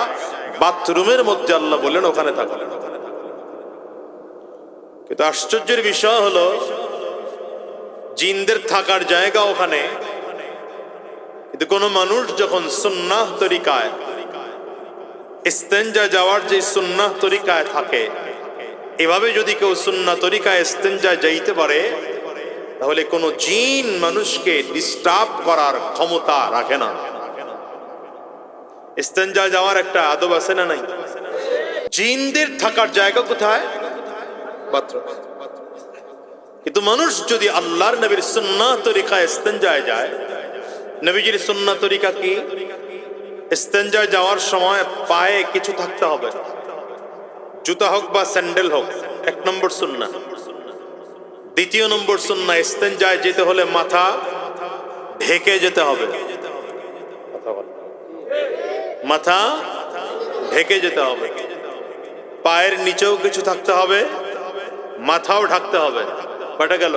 বাথরুমের মধ্যে আল্লাহ বললেন ওখানে থাকো। কিন্তু আশ্চর্যের বিষয় হলো, জিনদের থাকার জায়গা ওখানে, কিন্তু কোন মানুষ যখন সুন্নাহ তরিকায় ইস্তেঞ্জা যাওয়ার যে সুন্নাহ তরিকায় থাকে, এভাবে যদি কেউ সুন্নাহ তরিকায় ইস্তেঞ্জা যাইতে পারে, তাহলে কোন জিন মানুষকে ডিস্টার্ব করার ক্ষমতা রাখে না। ইস্তেঞ্জা যাওয়ার একটা আদব আছে না নাই? জিনদের থাকার জায়গা কোথায়? বাথরুম। কিন্তু মানুষ যদি আল্লাহর নবীর সুন্নাহ তরিকায় ইস্তেঞ্জায় যায়, নবীজির সুন্নাহ তরিকা কি? ইস্তেঞ্জায় যাওয়ার সময় পায়ে কিছু থাকতে হবে, জুতা হোক বা স্যান্ডেল হোক, 1 নম্বর সুন্নাহ। 2 নম্বর সুন্নাহ, ইস্তেঞ্জায় যেতে হলে মাথা ঢেকে যেতে হবে। মাথা ঢেকে যেতে হবে, পায়ের নিচেও কিছু থাকতে হবে, মাথাও ঢাকতে হবে। কয়টা গেল?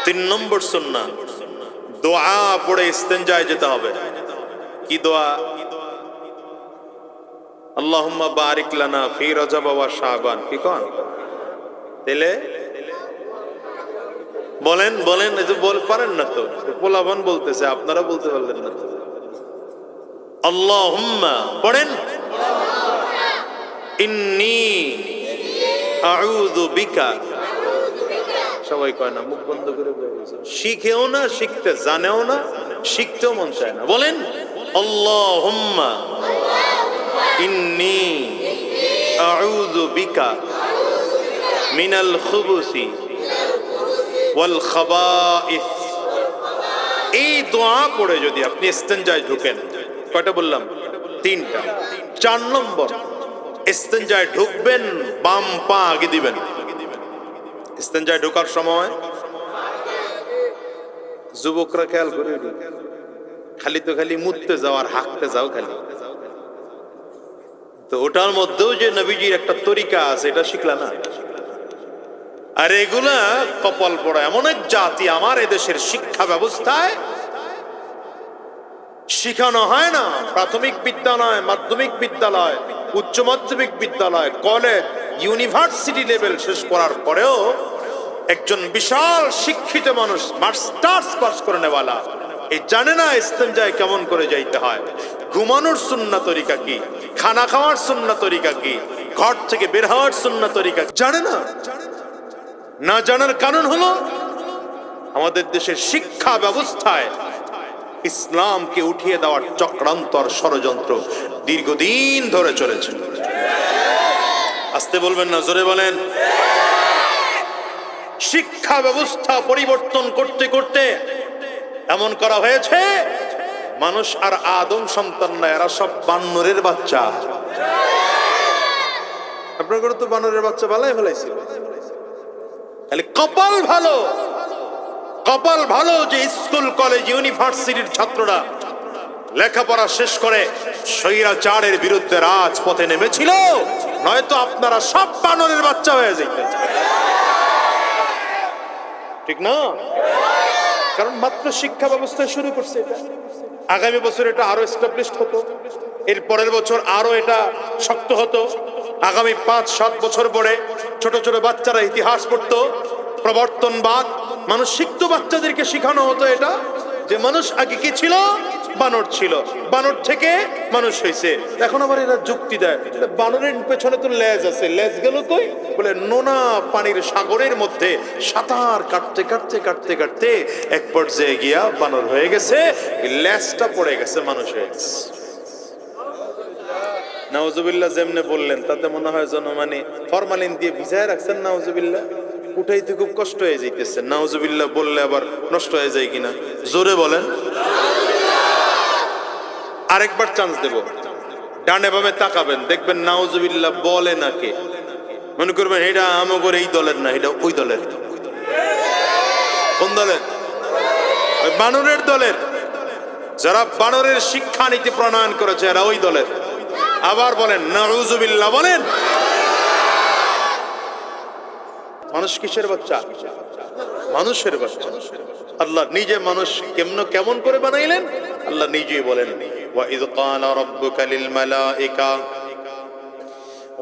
3 নম্বর সুন্নাহ, দোয়া পড়ে ইস্তেঞ্জায় যেতে হবে। কি দোয়া? আল্লাহুম্মা বারিক লানা ফি রজব ওয়া শাবান। কি কোন? তেলে বলেন বলেন, এই যে বল পারেন না তো, পোলাবান বলতেছে, আপনারা বলতে পারলেন না তো। আল্লাহুম্মা পড়েন, ইন্নী আউযু বিকা। সবাই কয় না, মুখ বন্ধ করে বলছে। শিখেও না, শিখতে জানেও না, শিখতেও মন চায় না। বলেন, আল্লাহুম্মা ইন্নী আউযু বিকা মিনাল খুবুসি ওয়াল খাবাইস। এই দোয়া পড়ে যদি আপনি ইস্তেঞ্জায় ঢুকেন, কয়টা বললাম? 3টা। 4 নম্বর, ইস্তেঞ্জায় ঢুকবেন, বাম পা আগে দিবেন। ইস্তেঞ্জায় ঢোকার সময় যুবকরা খেয়াল করে, খালি তো খালি মুততে যাও আর হাঁকতে যাও খালি, তো ওটার মধ্যেও যে নবীজির একটা তরিকা আছে, এটা শিখলা না। আর এগুলা কপাল পড়া এমন এক জাতি, আমার এদেশের শিক্ষা ব্যবস্থায় শিখানো হয় না। প্রাথমিক বিদ্যালয়, মাধ্যমিক বিদ্যালয়, উচ্চ মাধ্যমিক বিদ্যালয়, কলেজ, ইউনিভার্সিটি লেভেল শেষ করার পরেও একজন বিশাল শিক্ষিত মানুষ, মাস্টার্স পাস করে নেওয়ালা, এই জানে না ইস্তেঞ্জায় কেমন করে যাইতে হয়, ঘুমানোর সুন্নাহ তরিকা কি, খানা খাওয়ার সুন্নাহ তরিকা কি, ঘর থেকে বের হওয়ার সুন্নাহ তরিকা জানে না। না জানার কারণ হলো, আমাদের দেশের শিক্ষা ব্যবস্থায় ইসলামকে উঠিয়ে দেওয়ার চক্রান্তর ষড়যন্ত্র দীর্ঘদিন ধরে চলেছে। আসতে বলবেন না, জোরে বলেন। শিক্ষা ব্যবস্থা পরিবর্তন করতে করতে এমন করা হয়েছে, মানুষ আর আদম সন্তান না, এরা সব বানরের বাচ্চা। আপনার ঘরে তো বানরের বাচ্চা বালাই ফেলাইছিল। খালি কপাল ভালো, কপাল ভালো যে স্কুল কলেজ ইউনিভার্সিটির ছাত্ররা লেখাপড়া শেষ করে স্বৈরাচারের বিরুদ্ধে রাজপথে নেমেছিল, নয়তো আপনারা সব বানরের বাচ্চা হয়ে যেতেন। ঠিক না? কারণ মাত্র শিক্ষা ব্যবস্থা শুরু করছে এটা। আগামী বছর এটা আরো এস্টাবলিশড হতো, এর পরের বছর আরো এটা শক্ত হতো। আগামী 5-7 বছর পরে ছোট ছোট বাচ্চারা ইতিহাস পড়তো, প্রবর্তনবাদ মানুষ শিখতো, বাচ্চাদেরকে শেখানো হতো এটা যে মানুষ আগে কি ছিল, বানর ছিল, বানর থেকে মানুষ হয়েছে। এখন আবার এরা যুক্তি দেয় বানরের পেছনে তো লেজ আছে, লেজ গেল কই, বলে নোনা পানির সাগরের মধ্যে সাঁতার কাটতে কাটতে কাটতে কাটতে এক পর্যায়ে গিয়া বানর হয়ে গেছে, লেজটা পড়ে গেছে, মানুষ হয়ে গেছে। নাউজুবিল্লাহ যেমনে বললেন তাতে মনে হয় যেন মানে ফরমালিন দিয়ে ভিজায় রাখছেন। নাউজুবিল্লাহ উঠাইতে খুব কষ্ট হয়ে যাইতেছে। নাউজুবিল্লাহ বললে আবার নষ্ট হয়ে যায় কিনা, জোরে বলেন। আরেকবার চান্স দেব, ডানে বামে তাকাবেন, দেখবেন নাউজুবিল্লাহ বলে না কে। মনে করবেন এটা আমগর এই দলের না, এটা ওই দলের। কোন দলের? ওই বানরের দলের। যারা বানরের শিক্ষা নীতি প্রণয়ন করেছে এরা ওই দলের। আবার বলেন নাউজুবিল্লাহ বলেন। মানুষ কিসের বাচ্চা? মানুষের বাচ্চা। আল্লাহ নিজে মানুষ কেমন করে বানাইলেন আল্লাহ নিজেই বলেন, ওয়াইদ ক্বালা রাব্বুকা লিল মালাইকা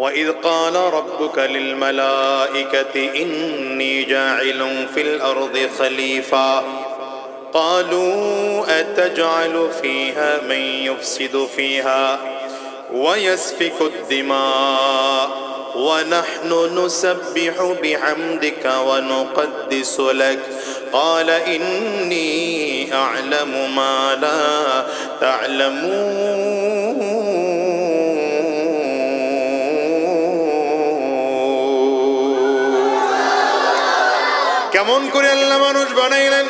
وَإِذْ قَالَ رَبُّكَ لِلْمَلَائِكَةِ إِنِّي جَاعِلٌ فِي الْأَرْضِ خَلِيفَةً قَالُوا أَتَجْعَلُ فِيهَا مَن يُفْسِدُ فِيهَا وَيَسْفِكُ الدِّمَاءَ وَنَحْنُ نُسَبِّحُ بِحَمْدِكَ وَنُقَدِّسُ لَكَ قَالَ إِنِّي أَعْلَمُ مَا لَا تَعْلَمُونَ। কেমন করে আল্লাহ মানুষ বানাইলেন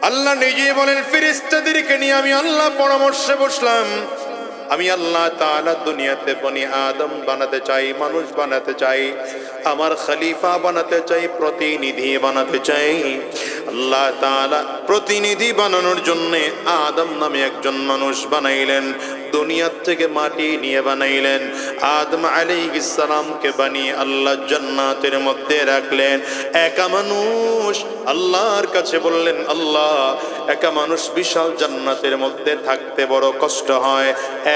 আল্লাহ নিজেই বলেন, ফেরেশতাদেরকে নিয়ে আমি আল্লাহ পরামর্শে বসলাম। আমি আল্লাহ তাআলা দুনিয়াতে বনি আদম বানাতে চাই, মানুষ বানাতে চাই, আমার খলিফা বানাতে চাই, প্রতিনিধি বানাতে চাই। আল্লাহ তাআলা প্রতিনিধি বানানোর জন্য আদম নামে একজন মানুষ বানাইলেন, দুনিয়ার থেকে মাটি নিয়ে বানাইলেন। আদম আলাইহিস সালামকে বানিয়ে আল্লাহ জান্নাতের মধ্যে রাখলেন। একা মানুষ আল্লাহর কাছে বললেন, আল্লাহ একা মানুষ বিশাল জান্নাতের মধ্যে থাকতে বড় কষ্ট হয়,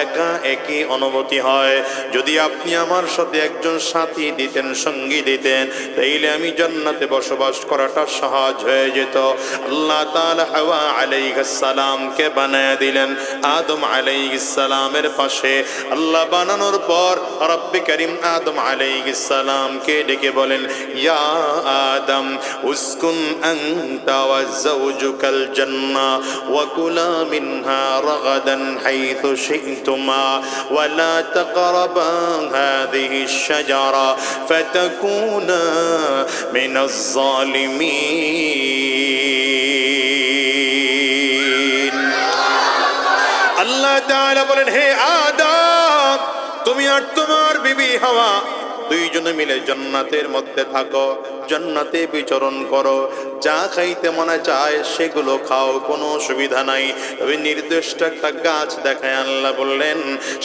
একা একই অনুভূতি হয়। যদি আপনি আমার সাথে একজন সাথী দিতেন, সঙ্গী দিতেন, তাইলে আমি জান্নাতে বসবাস করাটা সহজ হয়ে যেত। আল্লাহ তাআলা হাওয়া আলাইহিস সালামকে বানায় দিলেন আদম আলাইহিস সালামের পাশে। আল্লাহ বানানোর পর রব্বে করিম আদম আলাইহিস সালামকে ডেকে বলেন, ইয়া আদম উসকুন আনতা ওয়া যাওজুকাল জান্নাহ ওয়া কুলা মিনহা রাগাদান হাইথু শি'তুমা ওয়া লা তাকরাবা হাযিহিশ শাজারা ফাতাকুনা মিনাজ জালিমিন। আল্লাহ তাআলা বলেন, হে আদম তুমি আর তোমার বিবি হাওয়া দুইজনে মিলে জান্নাতের মধ্যে থাকো, জান্নাতে বিচরণ করো, যা খাইতে মনে চায় সেগুলো খাও, কোনো অসুবিধা নাই। তবে নির্দিষ্ট একটা গাছ দেখায় আল্লাহ বললেন,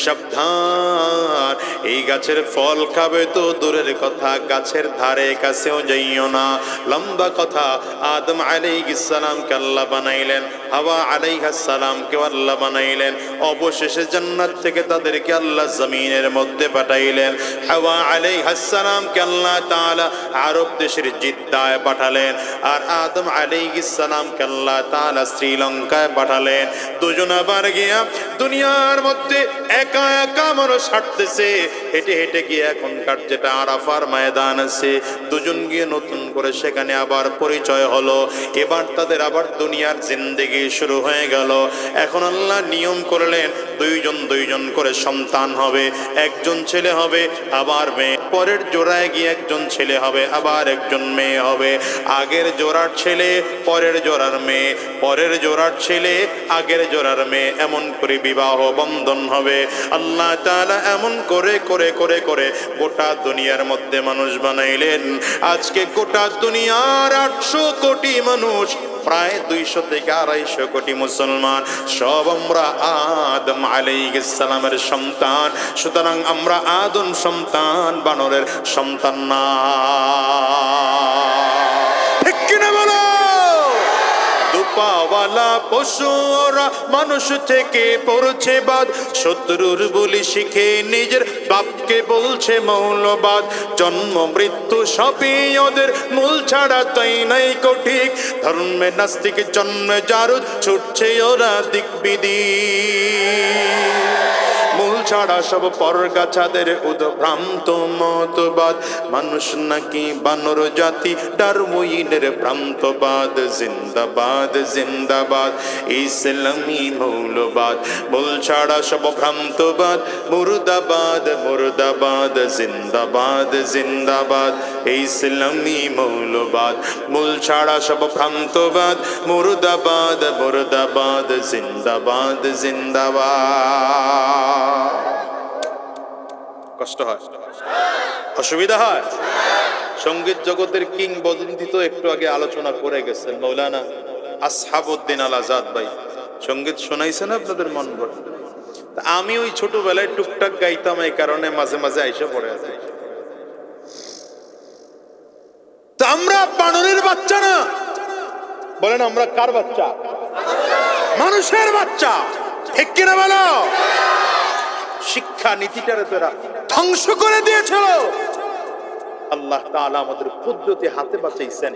সাবধান, এই গাছের ফল খাবে তো দূরের কথা, গাছের ধারে কাছেও যাইও না। লম্বা কথা, আদম আলাইহিস সালামকে আল্লাহ বানাইলেন, হাওয়া আলাইহিস সালামকে আল্লাহ বানাইলেন, অবশেষে জান্নাত থেকে তাদেরকে আল্লাহ জমিনের মধ্যে পাঠাইলেন। হাওয়া আলাইহিস সালামকে আল্লাহ তাআলা আরব দেশের জিদ্দায় পাঠালেন, আর আদম আলাইহিস সালামকে আল্লাহ তাআলা শ্রীলঙ্কায় পাঠালেন। দুজন আবার গিয়া দুনিয়ার মধ্যে একা একা মানুষ হাঁটতেছে, হেঁটে হেঁটে গিয়ে এখনকার যেটা আরাফার ময়দান আছে, দুজন গিয়ে নতুন করে সেখানে আবার পরিচয় হলো। এবার তাদের আবার দুনিয়ার জিন্দেগি শুরু হয়ে গেল। এখন আল্লাহ নিয়ম করলেন দুইজন করে সন্তান হবে, একজন ছেলে হবে আবার মেয়ে, পরের জোড়ায় গিয়ে একজন ছেলে হবে আবার একজন মেয়ে হবে। আগের জোড়ার ছেলে পরের জোড়ার মেয়ে, পরের জোড়ার ছেলে আগের জোড়ার মেয়ে, এমন করে বিবাহ বন্ধন হবে। আল্লাহ তাআলা এমন করে করে করে করে গোটা দুনিয়ার মধ্যে মানুষ বানাইলেন। আজকে গোটা দুনিয়ার 800 কোটি মানুষ, প্রায় 200 থেকে 250 কোটি মুসলমান, সব আমরা আদম আলাইহিস সালামের সন্তান। সুতরাং আমরা আদম সন্তান, বানরের সন্তান না। ঠিক কিনা বলো? দুঃখ পাওয়ালা পশু ওরা মানুষ থেকে পড়ছে বাদ, শত্রুর বলি শিখে নিজের বাপকে বলছে মৌলবাদ। জন্ম মৃত্যু সবই ওদের, মূল ছাড়া তাই নাই কঠিক, ধর্মে নাস্তিক জন্মে জারুদ ছুটছে ওরা দিকবিদি। মূল ছাড়া সব পরগাছাদের উদ্ভ্রান্ত মতবাদ, মানুষ নাকি বানর জাতি ডারউইনের ভ্রান্তবাদ। জিন্দাবাদ জিন্দাবাদ ইসলামী মৌলবাদ, মূল ছাড়া সব ভ্রান্তবাদ, মুর্দাবাদ মুর্দাবাদ। জিন্দাবাদ জিন্দাবাদ ইসলামী মৌলবাদ, মূল ছাড়া সব ভ্রান্তবাদ, মুর্দাবাদ মুর্দাবাদ। জিন্দাবাদ জিন্দাবাদ। কষ্ট হয়, অসুবিধা হয়। সঙ্গীত জগতের কিংবদন্তি তো একটু আগে আলোচনা করে গেছেন মৌলানা আসহাবউদ্দিন আল আজাদ ভাই, সঙ্গীত শোনাইছেন আপনাদের মন ভরে। আমি ওই ছোটবেলায় টুকটাক গাইতাম, এই কারণে মাঝে মাঝে আইসা পড়ে আছে। তো আমরা বানরের বাচ্চা না, বলেন আমরা কার বাচ্চা? মানুষের বাচ্চা, ঠিক কিনা বলো? শিক্ষা নীতিটারে তোরা ধ্বংস করে দিয়েছিল। আল্লাহ তাআলা আমাদের কুদরতি হাতে বাঁচাইছেন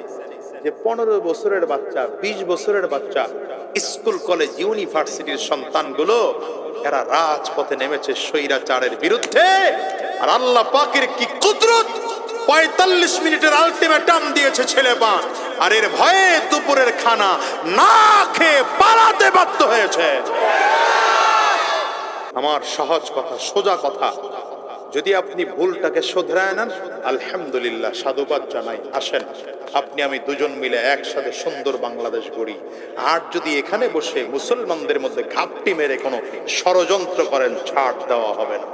যে 15 বছরের বাচ্চা, 20 বছরের বাচ্চা, স্কুল কলেজ ইউনিভার্সিটির সন্তানগুলো এরা রাজপথে নেমেছে স্বৈরাচারের বিরুদ্ধে। আর আল্লাহ পাকের কি কুদরত, 45 মিনিটের আলটিমেটাম দিয়েছে ছেলেপান, আর এর ভয়ে দুপুরের খানা না খেয়ে পালাতে বাধ্য হয়েছে। আমার সহজ কথা, সোজা কথা, যদি আপনি ভুলটাকে শোধরায় নেন আলহামদুলিল্লাহ, সাধুবাদ জানাই। আসেন আপনি আমি দুজন মিলে একসাথে সুন্দর বাংলাদেশ গড়ি। আর যদি এখানে বসে মুসলমানদের মধ্যে ঘাপটি মেরে কোনো ষড়যন্ত্র করেন, ছাড় দেওয়া হবে না,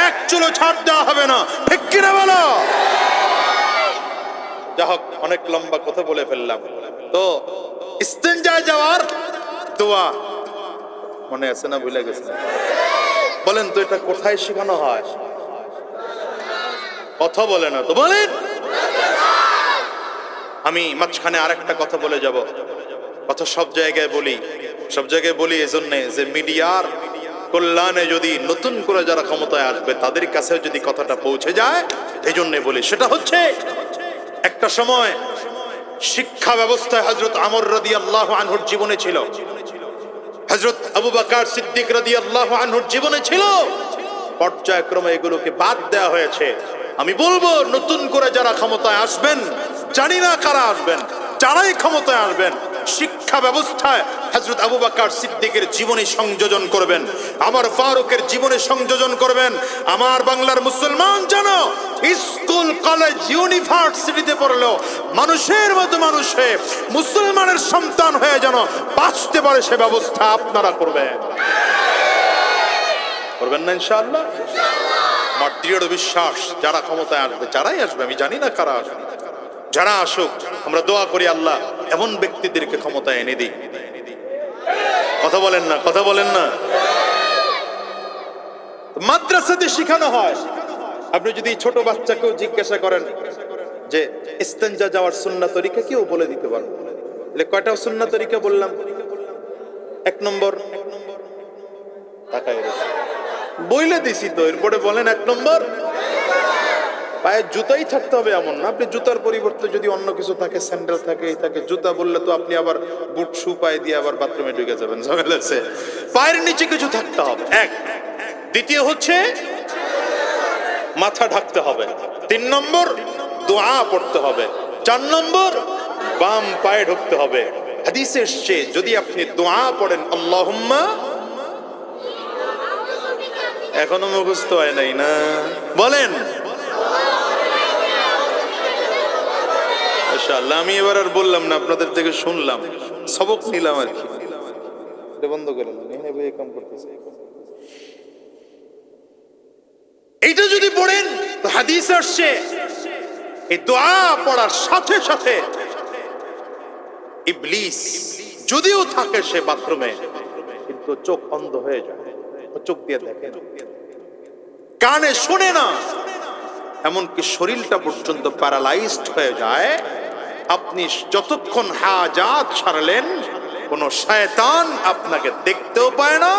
এক চুলো ছাড় দেওয়া হবে না, ঠিক কিনা বলো? যা হোক, অনেক লম্বা কথা বলে ফেললাম। তো ইস্তেঞ্জায় যাওয়ার দোয়া মনে আছে না? ভুলে গেছে? বলেন তো এটা কোথায় শেখানো হয়? কথা বলে না তো, বলেন। আমি মাঝখানে আরেকটা কথা বলে যাব, কথা সব জায়গায় বলি এজন্য যে মিডিয়ার কল্যাণে যদি নতুন করে যারা ক্ষমতায় আসবে তাদের কাছে যদি কথাটা পৌঁছে যায়, এই জন্য বলি। সেটা হচ্ছে, একটা সময় শিক্ষা ব্যবস্থায় হযরত আমর রাদিয়াল্লাহু আনহুর জীবনে ছিল, হযরত আবু বকর সিদ্দিক রাদিয়াল্লাহু আনহুর জীবনে ছিল। পর্যায়ক্রমে এগুলোকে বাদ দেওয়া হয়েছে। আমি বলবো, নতুন করে যারা ক্ষমতায় আসবেন, জানি না কারা আসবেন, যারাই ক্ষমতায় আসবেন, শিক্ষা ব্যবস্থায় হযরত আবু বকর সিদ্দিকের জীবনী সংযোজন করবেন, আমার ফারুকের জীবনে সংযোজন করবেন। আমার বাংলার মুসলমান যেন স্কুল কলেজ ইউনিভার্সিটিতে পড়লেও মানুষের মতো মানুষে মুসলমানের সন্তান হয়ে যেন বাঁচতে পারে, সে ব্যবস্থা আপনারা করবেন না ইনশাআল্লাহ? আমার দৃঢ় বিশ্বাস, যারা ক্ষমতায় আসবে, যারাই আসবে, আমি জানি না কারা আসবে, যারা আসুক, আমরা দোয়া করি আল্লাহ এমন ব্যক্তিদেরকে ক্ষমতায় এনে দিই। কথা বলেন না, কথা বলেন না। মাদ্রাসাতে শেখানো হয়। আপনি যদি ছোট বাচ্চাকেও জিজ্ঞাসা করেন যে ইস্তেঞ্জা যাওয়ার সুন্নাত তরিকা, কেউ বলে দিতে পারবে। কয়টা সুন্নাত তরিকা বললাম? 1 নম্বর তাকায় বইলে দিছি তো, এরপরে বলেন 1 নম্বর পায়ে জুতাই থাকতে হবে এমন না। আপনি জুতার পরিবর্তে যদি অন্য কিছু থাকে, স্যান্ডেল থাকে, এই থাকে, জুতা বললে তো আপনি আবার বুট শু পায়ে দিয়ে আবার বাথরুমে ঢুকে যাবেন, ঝামেলা আছে। পায়ের নিচে কিছু থাকতে হবে, 1। দ্বিতীয় হচ্ছে মাথা ঢাকতে হবে। 3 নম্বর দোয়া পড়তে হবে। 4 নম্বর বাম পায়ে ঢুকতে হবে। হাদিসে এসেছে, যদি আপনি দোয়া পড়েন আল্লাহুম্মা, এখনো মুখস্থ হয় নাই না? বলেন মাশাআল্লাহ। আমি এবার আর বললাম না, আপনাদের থেকে শুনলাম, সবক নিলাম আর কি। বন্ধ করে কাম করতেছে। এইটা যদি পড়েন তো হাদিসে আসছে, এই দোয়া পড়ার সাথে সাথে ইবলিস যদিও থাকে সে বাথরুমে, কিন্তু চোখ অন্ধ হয়ে যায়, চোখ দিয়ে দেখে না, কানে শোনে না, এমনকি শরীরটা পর্যন্ত প্যারালাইজড হয়ে যায়। আপনি যতক্ষণ হাজাত সারলেন কোন শয়তান আপনাকে দেখতেও পায় না,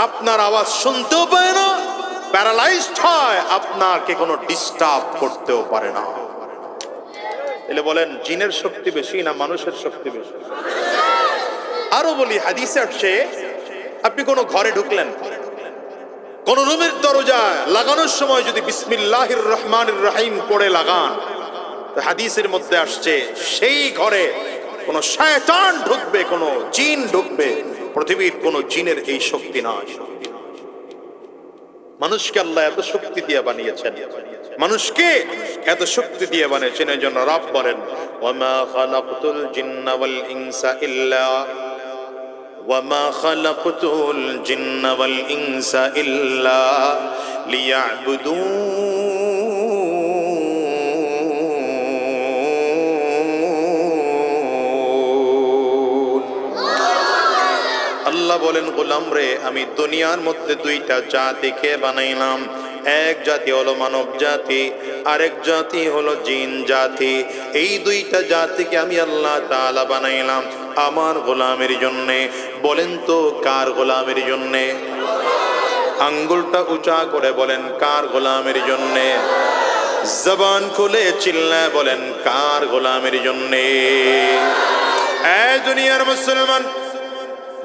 আপনার আওয়াজ শুনতেও পায় না, প্যারালাইজড হয়, আপনাকে কোনো ডিস্টার্ব করতেও পারে না। এলে বলেন জিনের শক্তি বেশি না মানুষের শক্তি বেশি? আরো বলি, হাদিসে আসছে আপনি কোন ঘরে ঢুকলেন, কোন রুমের দরজা লাগানোর সময় যদি বিসমিল্লাহির রহমানির রহিম পড়ে লাগান, হাদিসের মধ্যে আসছে সেই ঘরে কোন শয়তান ঢুকবে, কোন জিন ঢুকবে, পৃথিবীর কোন জিনের এই শক্তি নাই। মানুষকে আল্লাহ এত শক্তি দিয়ে বানিয়েছেন, মানুষকে এত শক্তি দিয়ে বানিয়েছেন, এই জন্য রব বলেন ওয়ামা খালাকতুল জিন্না ওয়াল ইনসা ইল্লা ওয়ামা খালাকতুল জিন্না ওয়াল ইনসা ইল্লা লিয়াবুদুন। আল্লাহ বলেন গোলাম রে, আমি দুনিয়ার মধ্যে দুইটা জাতিকে বানাইলাম, এক জাতি হলো মানব জাতি, আরেক জাতি হলো জিন জাতি। এই দুইটা জাতিকে আমি আল্লাহ তাআলা বানাইলাম আমার গোলামের জন্যে। বলেন তো কার গোলামের জন্যে? আঙ্গুলটা উঁচা করে বলেন কার গোলামের জন্যে? জবান খুলে চিল্লায় বলেন কার গোলামের জন্যে? এই দুনিয়ার মুসলমান,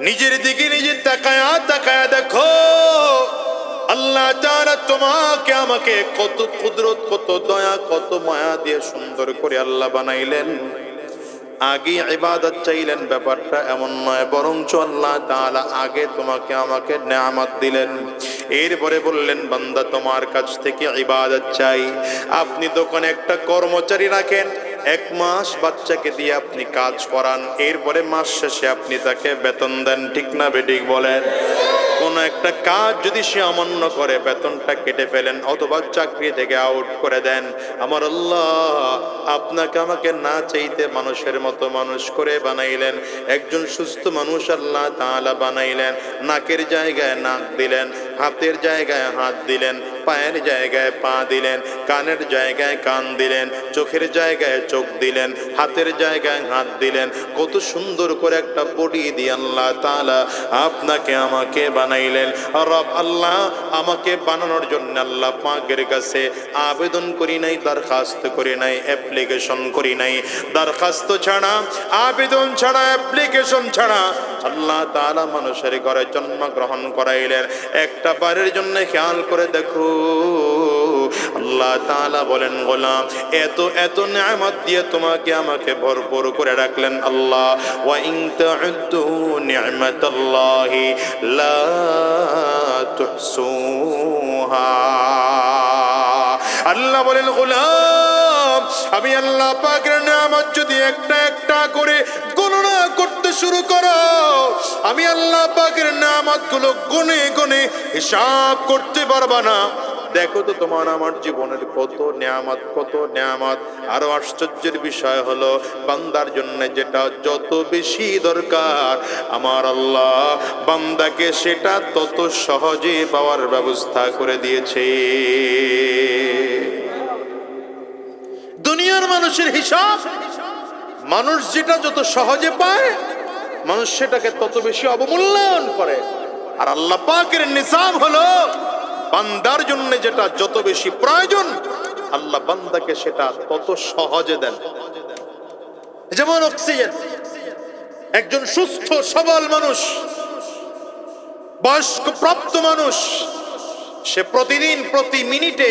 নিজের দিকে নিজে তাকায়া তাকায়া দেখো, আল্লাহ তাআলা তোমাকে আমাকে কত কুদরত, কত দয়া, কত মায়া দিয়ে সুন্দর করে আল্লাহ বানাইলেন। আগে ইবাদত চাইলেন, ব্যাপারটা এমন নয়, বরঞ্চ আল্লাহ তাআলা আগে তোমাকে আমাকে নেয়ামত দিলেন, এরপরে বললেন বান্দা তোমার কাছ থেকে ইবাদত চাই। আপনি দোকানে একটা কর্মচারী রাখেন, এক মাস বাচ্চাকে দিয়ে আপনি কাজ করান, এরপরে মাস শেষে আপনি তাকে বেতন দেন, ঠিক না বেঠিক বলেন? কোন একটা কাজ যদি সে অমান্য করে বেতনটা কেটে ফেলেন অথবা চাকরি থেকে আউট করে দেন। আমার আল্লাহ আপনাকে আমাকে না চাইতে মানুষের মতো মানুষ করে বানাইলেন, একজন সুস্থ মানুষ আল্লাহ তাআলা বানাইলেন, নাকের জায়গায় নাক দিলেন, হাতের জায়গায় হাত দিলেন, পায়ের জায়গায় পা দিলেন, কানের জায়গায় কান দিলেন, চোখের জায়গায় চোখ দিলেন, হাতের জায়গায় হাত দিলেন। কত সুন্দর করে একটা বডি দিয়ে আল্লাহ তাআলা আপনাকে আমাকে বানাইলেন। রব আল্লাহ আমাকে বানানোর জন্য আল্লাহ পাকের কাছে আবেদন করি নাই, দরখাস্ত করি নাই, অ্যাপ্লিকেশন করি নাই। দরখাস্ত ছাড়া, আবেদন ছাড়া, অ্যাপ্লিকেশন ছাড়া আল্লাহ তাআলা মানুষের ঘরে জন্মগ্রহণ করাইলেন। একটা বারের জন্য খেয়াল করে দেখো, আল্লাহ তাআলা বলেন গোলাম এত এত নিয়ামত দিয়ে তোমাকে আমাকে ভরপুর করে রাখলেন। আল্লাহ ওয়া ইন তা'উদ্দু নি'মাতাল্লাহি লা তুহসুহা। আল্লাহ বলেন গোলাম আমি আল্লাহ পাকের নিয়ামত যদি একটা একটা করে গণনা করতে শুরু করো, আমি আল্লাহ পাকের নিয়ামতগুলো গুনে গুনে হিসাব করতে পারবা না। দেখো তো তোমার আমার জীবনের কত নিয়ামত, কত নিয়ামত। আরো আশ্চর্যের বিষয় হলো বান্দার জন্য যেটা যত বেশি দরকার আমার আল্লাহ বান্দাকে সেটা তত সহজে পাওয়ার ব্যবস্থা করে দিয়েছে। দুনিয়ার মানুষের হিসাব, মানুষ যেটা যত সহজে পায় মানুষ সেটাকে তত বেশি অবমূল্যায়ন করে। আর আল্লাহ পাকের নিজাম হলো বান্দার জন্য যেটা যত বেশি প্রয়োজন আল্লাহ বান্দাকে সেটা তত সহজে দেন। যেমন অক্সিজেন, একজন সুস্থ সবল মানুষ, বয়স্ক প্রাপ্ত মানুষ, সে প্রতিদিন প্রতি মিনিটে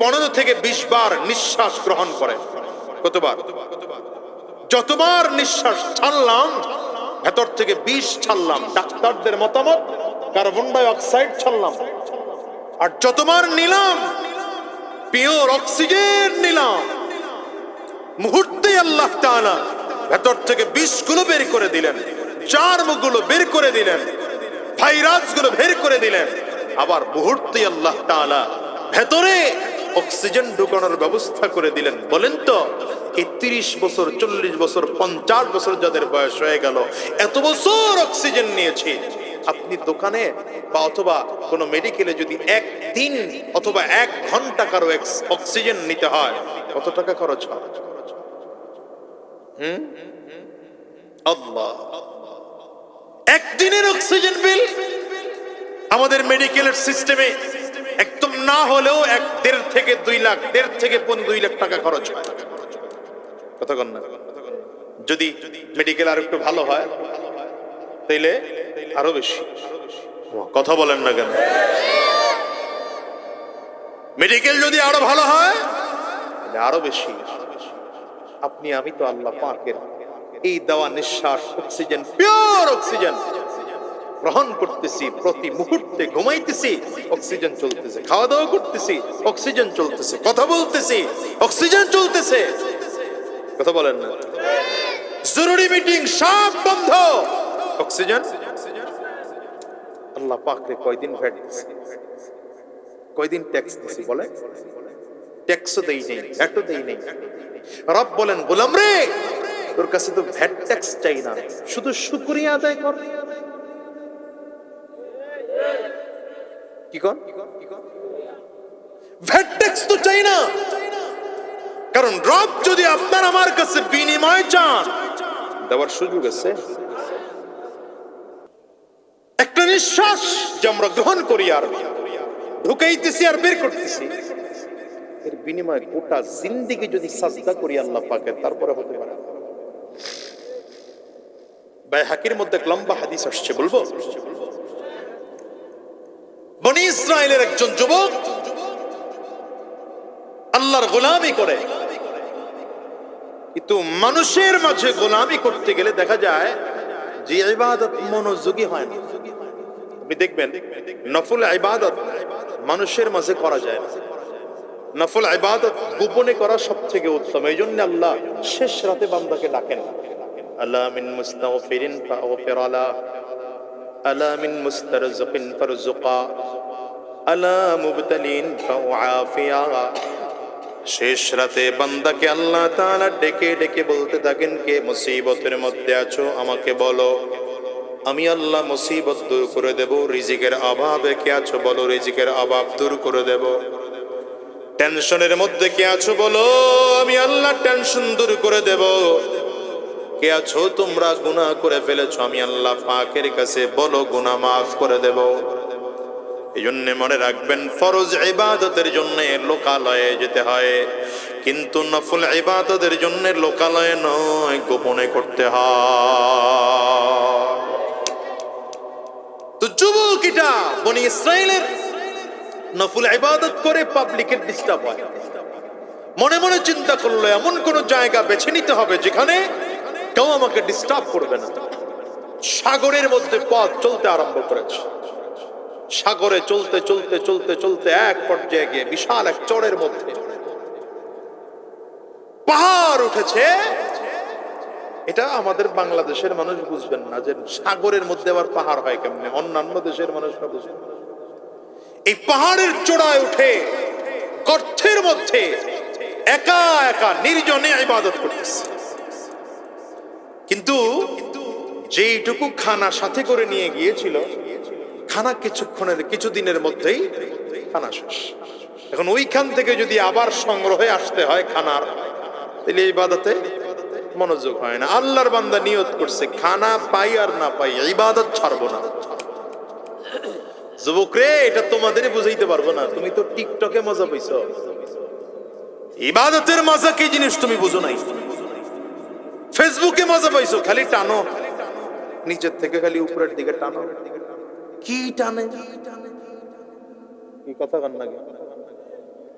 15 থেকে 20 বার নিঃশ্বাস গ্রহণ করে। কতবার? যতবার নিঃশ্বাস ছাড়লাম ভেতর থেকে বিষ ছাড়লাম, ডাক্তারদের মতামত কার্বন ডাই অক্সাইড ছাড়লাম, আর যতবার নিলাম পিওর অক্সিজেন নিলাম, মুহূর্তে আল্লাহ তাআলা ভেতর থেকে বিষগুলো বের করে দিলেন, জার্মগুলো বের করে দিলেন, ভাইরাসগুলো বের করে দিলেন। আবার মুহূর্তে আল্লাহ তাআলা ভেতরে অক্সিজেন ঢুকানোর ব্যবস্থা করে দিলেন। বলেন তো এই 30 বছর, 40 বছর, 50 বছর যাদের বয়স হয়ে গেল, এত বছর অক্সিজেন নিয়েছি, আপনি দোকানে বা অথবা কোনো মেডিকেলে যদি একদিন অথবা 1 ঘন্টা কারো অক্সিজেন নিতে হয় কত টাকা খরচ হয়? আল্লাহ, একদিনের অক্সিজেন বিল আমাদের মেডিকেলের সিস্টেমে একদম না হলেও 1.5 থেকে 2 লাখ, 1.5 থেকে 2 লাখ টাকা খরচ হয়। কথা কন না? যদি মেডিকেল আর একটু ভালো হয় তাইলে আরো বেশি। কথা বলেন না কেন? মেডিকেল যদি আরো ভালো হয় তাহলে আরো বেশি। আপনি আমি তো আল্লাহ পাকের এই দেওয়া নিঃশ্বাস অক্সিজেন, পিওর অক্সিজেন গ্রহণ করতেছি, প্রতি মুহূর্তে ঘুমাইতেছি অক্সিজেন চলতেছে, খাওয়া দাওয়া করতেছি অক্সিজেন চলতেছে, কথা বলতেছি অক্সিজেন চলতেছে। কথা বলেন না? জরুরি মিটিং সব বন্ধ, অক্সিজেন। আল্লাহ পাকরে কয়দিন ভ্যাট দিছি, কয়দিন ট্যাক্স দিছি বলে? ট্যাক্সও দেই নেই, ভ্যাটও দেই নেই। রব বলেন, গোলাম রে তোর কাছে তো ভ্যাট ট্যাক্স চাই না, শুধু শুকরিয়া আদায় কর। কি কর? ভ্যাট ট্যাক্স তো চাই না, কারণ রব যদি আপনার আমার কাছে বিনিময় চান, দেওয়ার সুযোগ আছে। একটা নিঃশ্বাস যে আমরা গ্রহণ করি আর ঢুকাইতেছি আর বের করতেছি, এর বিনিময়ে গোটা জিন্দেগি যদি সাজদা করি আল্লাহ পাকের, তারপরে হতে পারে। বাইহাকির মধ্যে এক লম্বা হাদিস আসছে, বলবো? বনি ইসরায়েলের একজন যুবক আল্লাহর গোলামি করে, কিন্তু মানুষের মাঝে গোলামি করতে গেলে দেখা যায় যে ইবাদত মনোযোগী হয় না। আপনি দেখবেন নফল ইবাদত মানুষের মাঝে করা যায় না, নফল ইবাদত গোপনে করা সবথেকে উত্তম। এই জন্য আল্লাহ শেষ রাতে বান্দাকে ডাকেন, আলা মিন মুস্তাগফিরিন ফাগফির আলা, আলা মিন মুস্তারজিকিন ফারজুকা, আলা মুবতালিন ফাউআফিয়া। শেষ রাতে বান্দাকে আল্লাহ তাআলা ডেকে ডেকে বলতে থাকেন, কে মুসিবতের মধ্যে আছো আমাকে বলো, আমি আল্লাহ মুসিবত দূর করে দেব। রিজিকের অভাবে কে আছো বলো, রিজিকের অভাব দূর করে দেব। টেনশনের মধ্যে কে আছো বলো, আমি আল্লাহ টেনশন দূর করে দেব। কে আছো তোমরা গুনাহ করে ফেলেছো, আমি আল্লাহ পাকের কাছে বলো গুনাহ মাফ করে দেব। এই জন্য মনে রাখবেন, ফরজ ইবাদতের জন্য লোকালয়ে যেতে হয়, কিন্তু নফল ইবাদতের জন্য লোকালয়ে নয়, গোপনে করতে হয়। তো যুবক এটা বনি ইসরাইলের নফল ইবাদত করে পাবলিকের ডিস্টার্ব হয়, মনে মনে চিন্তা করলো এমন কোন জায়গা বেছে নিতে হবে যেখানে কেউ আমাকে ডিস্টার্ব করবে না। সাগরের মধ্যে পথ চলতে আরম্ভ করেছে। সাগরে চলতে চলতে চলতে চলতে এক পর্যায়ে গিয়ে বিশাল এক চরের মধ্যে পাহাড় উঠেছে। এটা আমাদের বাংলাদেশের মানুষ বুঝবেন না যে সাগরের মধ্যে আবার পাহাড় হয় কেমনে, অন্যান্য দেশের মানুষরা বুঝবেন। এই পাহাড়ের চূড়ায় উঠে গর্তের মধ্যে একা একা নির্জনে ইবাদত করতেছে, কিন্তু যেইটুকু খানা সাথে করে নিয়ে গিয়েছিল, খানা কিছুদিনের মধ্যেই খানা শেষ। এখন ওইখান থেকে যদি আবার সংগ্রহে আসতে হয় খানার, তাহলে ইবাদতে মনোযোগ হয় না। আল্লাহর বান্দা নিয়ত করছে, খানা পাই আর না পাই ইবাদত ছাড়বো না। যুবক রে, এটা তোমাদেরই বুঝাইতে পারবো না, তুমি তো টিকটকে মজা পাইছো। ইবাদতের মজা কি জিনিস তুমি বুঝো নাই। ফেসবুকে মজা পাইছো, খালি টানো, নিচের থেকে খালি উপরের দিকে টানো। কি টানে, কি কথা কান না?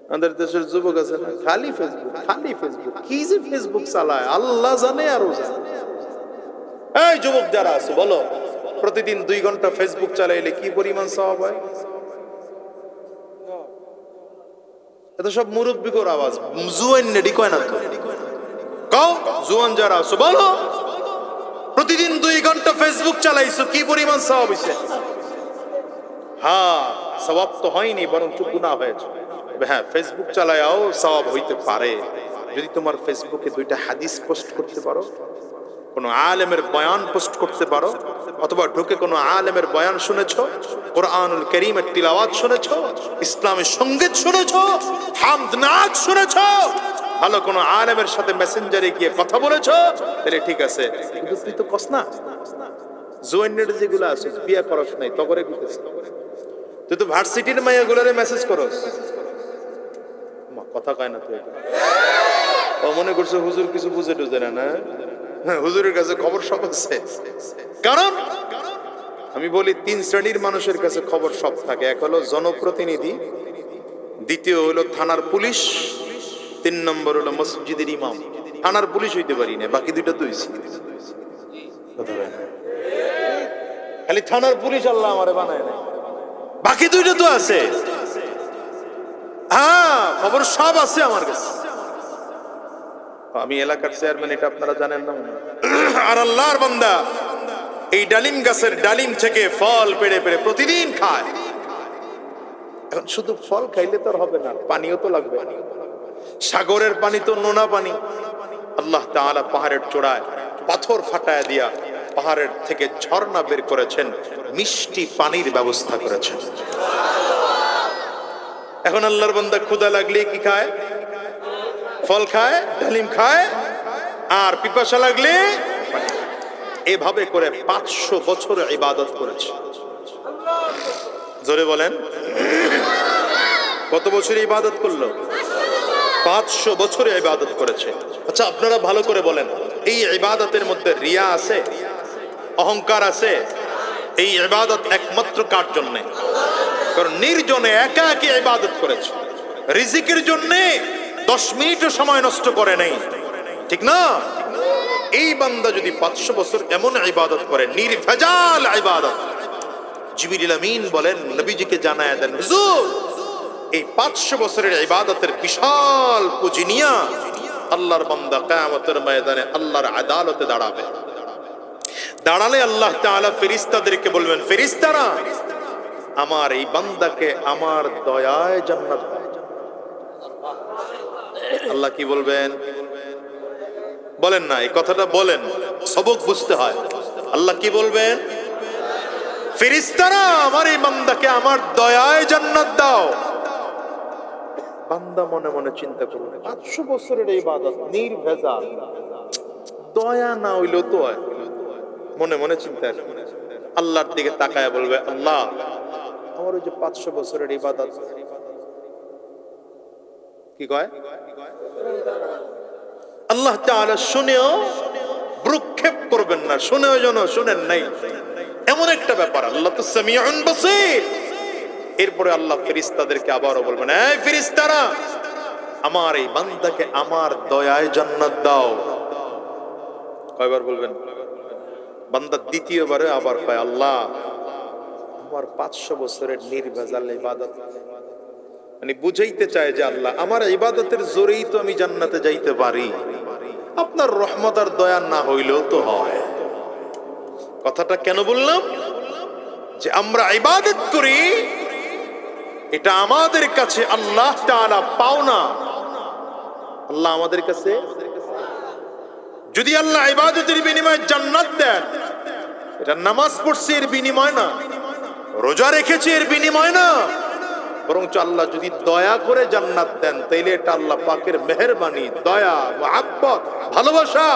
আমাদের দেশের যুবক আছে না, খালি ফেসবুক, খালি ফেসবুক। কি যে ফেসবুক চালায় আল্লাহ জানে, আরো জানে। এই যুবক যারা আছে বলো, প্রতিদিন 2 ঘন্টা ফেসবুক চালাইলে কি পরিমাণ সওয়াব হয়? এটা সব মুরব্বিকর আওয়াজ, জুয়ান নেডি কয় না তো। কও জুয়ান যারা আছে বলো, প্রতিদিন 2 ঘন্টা ফেসবুক চালাইছো, কি পরিমাণ সওয়াব হইছে? হ্যাঁ, সওয়াব তো হয়নি, বরং গুনাহ হয়েছে। হ্যাঁ, ফেসবুক চালায়াও সওয়াব হইতে পারে যদি তোমার ফেসবুকে 2টা হাদিস পোস্ট করতে পারো, কোন আলেমের বয়ান পোস্ট করতে পারো, অথবা ঢুকে কোন আলেমের বয়ান শুনেছো, কোরআনুল কারীমের তিলাওয়াত শুনেছো, ইসলামের সঙ্গীত শুনেছো, হামদ নাচ শুনেছো, ভালো কোনো আলেমের সাথে মেসেঞ্জারে গিয়ে কথা বলেছো, তাহলে ঠিক আছে। কিন্তু তুই তো কস না, জুয়াইনের যেগুলো আছে বিয়ে করস নাই তগরে কইতেছ, তুই তো ভার্সিটির মাইয়াগুলোরে মেসেজ করস। কথা কয় না তুই, ও মনে করছে হুজুর কিছু বুঝে টুঝে না। না, হুজুরের কাছে খবর সব আছে। কারণ আমি বলি 3 শ্রেণীর মানুষের কাছে খবর সব থাকে। এক হলো জনপ্রতিনিধি, দ্বিতীয় হলো থানার পুলিশ, 3 নম্বর হলো মসজিদের ইমাম। থানার পুলিশ হইতে পারি না, বাকি দুইটা তো হইছি। খালি থানার পুলিশ আল্লাহ আমারে বানায় না, বাকি দুইটা তো আছে। হ্যাঁ, খবর সব আছে আমার কাছে। আমি এলাকার চেয়ারম্যান, এটা আপনারা জানেন না। আর আল্লাহর বান্দা এই ডালিম গাছের ডালিম থেকে ফল পেড়ে পেড়ে প্রতিদিন খায়। এখন শুধু ফল খাইলে তো হবে না, পানিও তো লাগবে। সাগরের পানি তো নোনা পানি। আল্লাহ তাআলা পাহাড়ের চূড়ায় পাথর ফাটায় দিয়া পাহাড়ের থেকে ঝর্ণা বের করেছেন, মিষ্টি পানির ব্যবস্থা করেছেন। এখন আল্লাহর বান্দা ক্ষুধা লাগলে কি খায়? ফল খায়, ডালিম খায়, আর পিপাসা লাগলে এভাবে করে 500 বছর ইবাদত করেছে। জোরে বলেন, কত বছর ইবাদত করলো? 500 বছরে ইবাদত করেছে। আচ্ছা, আপনারা ভালো করে বলেন, এই ইবাদতের মধ্যে রিয়া আছে, অহংকার আছে? এই ইবাদত একমাত্র কার জন্য? কারণ নির্জনে একা একা ইবাদত করেছে, রিজিকের জন্য 10 মিনিটও সময় নষ্ট করে নাই, ঠিক না? এই বান্দা যদি 500 বছর এমন ইবাদত করে, নির্ভেজাল ইবাদত, জিবরিল আমিন বলেন নবীজিকে জানায়া দেন, হুজুর এই 500 বছরের ইবাদতের বিশাল পুঁজি নিয়া আল্লাহর বান্দা কিয়ামতের ময়দানে আল্লাহর আদালতে দাঁড়াবে। দাঁড়ালে আল্লাহ তাআলা ফেরেশতাদেরকে বলবেন, ফেরেশতারা আমার এই বান্দাকে আমার দয়ায় জান্নাত দাও। আল্লাহ কি বলবেন? বলেন না, এই কথাটা বলেন, সবক বুঝতে হয়। আল্লাহ কি বলবেন? ফেরেশতারা আমার এই বান্দাকে আমার দয়ায় জান্নাত দাও। বান্দা মনে মনে চিন্তা করবে, 500 বছরের ইবাদত নির্ভেজাল, দয়া না হইলো তো হয়। মনে মনে চিন্তা আল্লাহর দিকে তাকায় বলবে, আল্লাহ আমার ওই যে 500 বছরের ইবাদত কি কয়? আল্লাহ তাআলা শুনেও ভ্রুক্ষেপ করবেন না, শুনেও যেন শুনেন নাই, এমন একটা ব্যাপার। আল্লাহ তো সামিউন বাসীর। এরপরে আল্লাহ ফেরেশতাদেরকে আবারও বলবেন, এই ফেরেশতারা আমার এই বান্দাকে আমার দয়ায় জান্নাত দাও। কয়বার বলবেন? বান্দা দ্বিতীয়বারে আবার কয়, আল্লাহ আমার 500 বছরের নির্ভেজাল ইবাদত, মানে বুঝাইতে চায় যে আল্লাহ আমার ইবাদতের জোরেই তো আমি জান্নাতে যাইতে পারি, আপনার রহমত আর দয়া না হইলেও তো হয়। কথাটা কেন বললাম? যে আমরা ইবাদত করি, এটা আমাদের কাছে আল্লাহ তাআলা পাওনা। আল্লাহ আমাদের কাছে, যদি আল্লাহ ইবাদতের বিনিময়ে জান্নাত দেন, এটা নামাজ পড়ছে এর বিনিময় না, রোজা রেখেছে এর বিনিময় না, বরঞ্চ আল্লাহ যদি দয়া করে জান্নাত দেন, তাইলে এটা আল্লাহ পাকের মেহেরবানি, দয়া, মুহাব্বত, ভালোবাসা।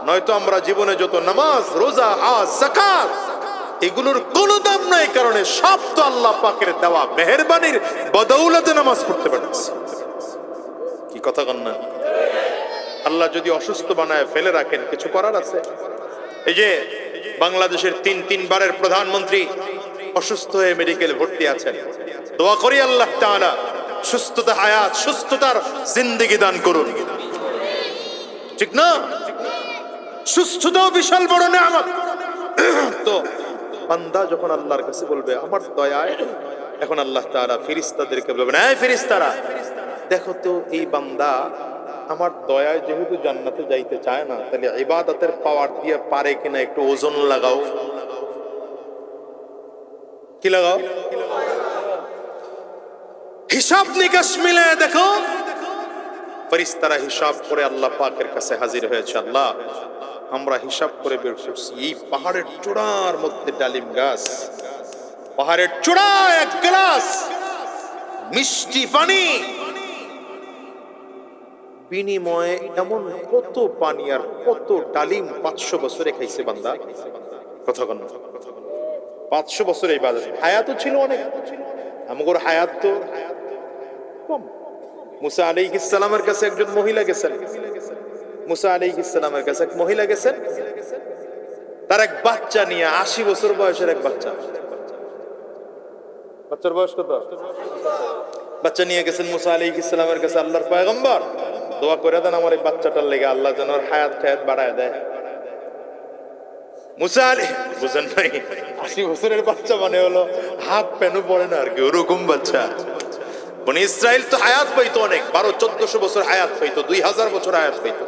নয়তো আমরা জীবনে যত নামাজ, রোজা, হজ, যাকাত এগুলোর কোনো দাম নাই, কারণে সব তো আল্লাহ পাকের দেওয়া মেহেরবানির বদৌলতে নামাজ পড়তে পারছি। কি কথা কন না? আল্লাহ যদি অসুস্থ বানায় ফেলে রাখেন, কিছু করার আছে? এই যে বাংলাদেশের 3 বারের প্রধানমন্ত্রী অসুস্থ হয়ে মেডিকেলে ভর্তি আছেন, দোয়া করি আল্লাহ তাআলা সুস্থতা, হায়াত, সুস্থতার জিন্দেগি দান করুন, ঠিক না? সুস্থতাও বিশাল বড় নিয়ামত। তো বান্দা যখন আল্লাহর কাছে বলবে আমার দয়ায়, এখন আল্লাহ তাআলা ফেরেশতাদেরকে বলবেন, এই ফেরেশতারা দেখো তো এই বান্দা আমার দয়ায় যেহেতু জান্নাতে যাইতে চায় না, তাহলে ইবাদতের পাওয়ার দিয়ে পারে কিনা একটু ওজন লাগাও। কি লাগাও? হিসাব নিকাশ মিলে দেখো। ফেরেশতারা হিসাব করে আল্লাহ পাকের কাছে হাজির হয়েছে। আল্লাহ আমরা হিসাব করে বের করছি, এই পাহাড়ের চূড়ার মধ্যে ডালিম গাছ, পাহাড়ের চূড়ায় এক গ্লাস মিষ্টি পানি বিনিময়ে এমন কত পানি আর কত ডালিম 500 বছরে খাইছে বান্দা। কথা কন, 500 বছরে ইবাদত। হায়াতও ছিল অনেক, আমগর হায়াত তো কম। মুসা আলাইহিস সালামের কাছে একজন মহিলা গেছেন, মুসা আলাইহিস সালামের কাছে এক মহিলা গেছেন, তার এক বাচ্চা নিয়ে, 80 বছর বয়সের এক বাচ্চা। বাচ্চার বয়স কত? বাচ্চা নিয়ে গেছেন মুসা আলাইহিস সালামের কাছে, আল্লাহর পয়গম্বর দোয়া করে দেন আমার এই বাচ্চাটার লেগে, আল্লাহ যেন ওর হায়াত বাড়ায় দেয়। মুসা আলী বুঝেন নাই, 80 বছরের বাচ্চা মানে হলো হাফ প্যানও পড়ে না আর কি, ওরকম বাচ্চা। বনি ইসরাইল তো হায়াত পাইতো অনেক, 1200-1400 বছর হায়াত পাইতো, 2000 বছর হায়াত পাইতো।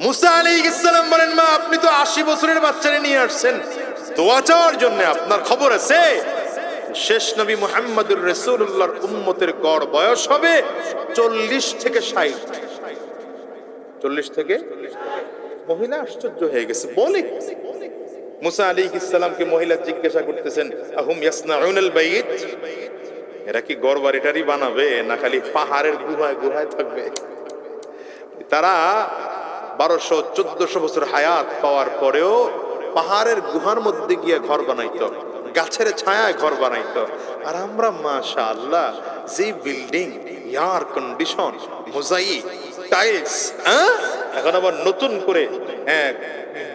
মুসা আলাইহিস সালাম বলেন, মা আপনি তো 80 বছরের বাচ্চারে নিয়ে আসছেন দোয়া চাওয়ার জন্য, আপনার খবর আছে শেষ নবী মুহাম্মদুর রাসূলুল্লাহর উম্মতের গড় বয়স হবে 40 থেকে 60। 40 থেকে, মহিলা আশ্চর্য হয়ে গেছে, বলে মুসা আলাইহিস সালামকে মহিলা জিজ্ঞাসা করতেছেন, আহুম ইয়াসনাউনাল বাইত, এরা কি গড় বাড়িটারি বানাবে না খালি পাহাড়ের গুহায় গুহায় থাকবে? তারা 1200-1400 বছর হায়াত পাওয়ার পরেও পাহাড়ের গুহার মধ্যে গিয়ে ঘর বানাইতো, গাছের ছায়ায় ঘর বানাইতো। আর আমরা মাশাআল্লাহ যে building, air condition, mosaic, tiles, এখন আবার নতুন করে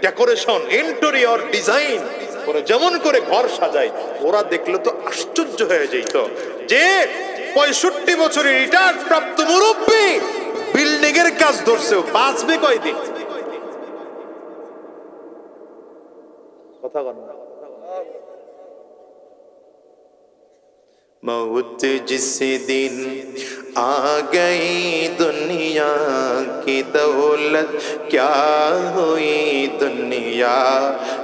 ডেকোরেশন, ইন্টেরিয়র ডিজাইন করে যেমন করে ঘর সাজায়, ওরা দেখলে তো আশ্চর্য হয়ে যেত যে 65 বছরের রিটায়ার্ড প্রাপ্ত মুরব্বী বিল্ডিং এর কাজ ধরছে, বাঁচবে কয়দিন? কথা বল না। मौत जिस दिन आ गई दुनिया की दौलत क्या हुई, दुनिया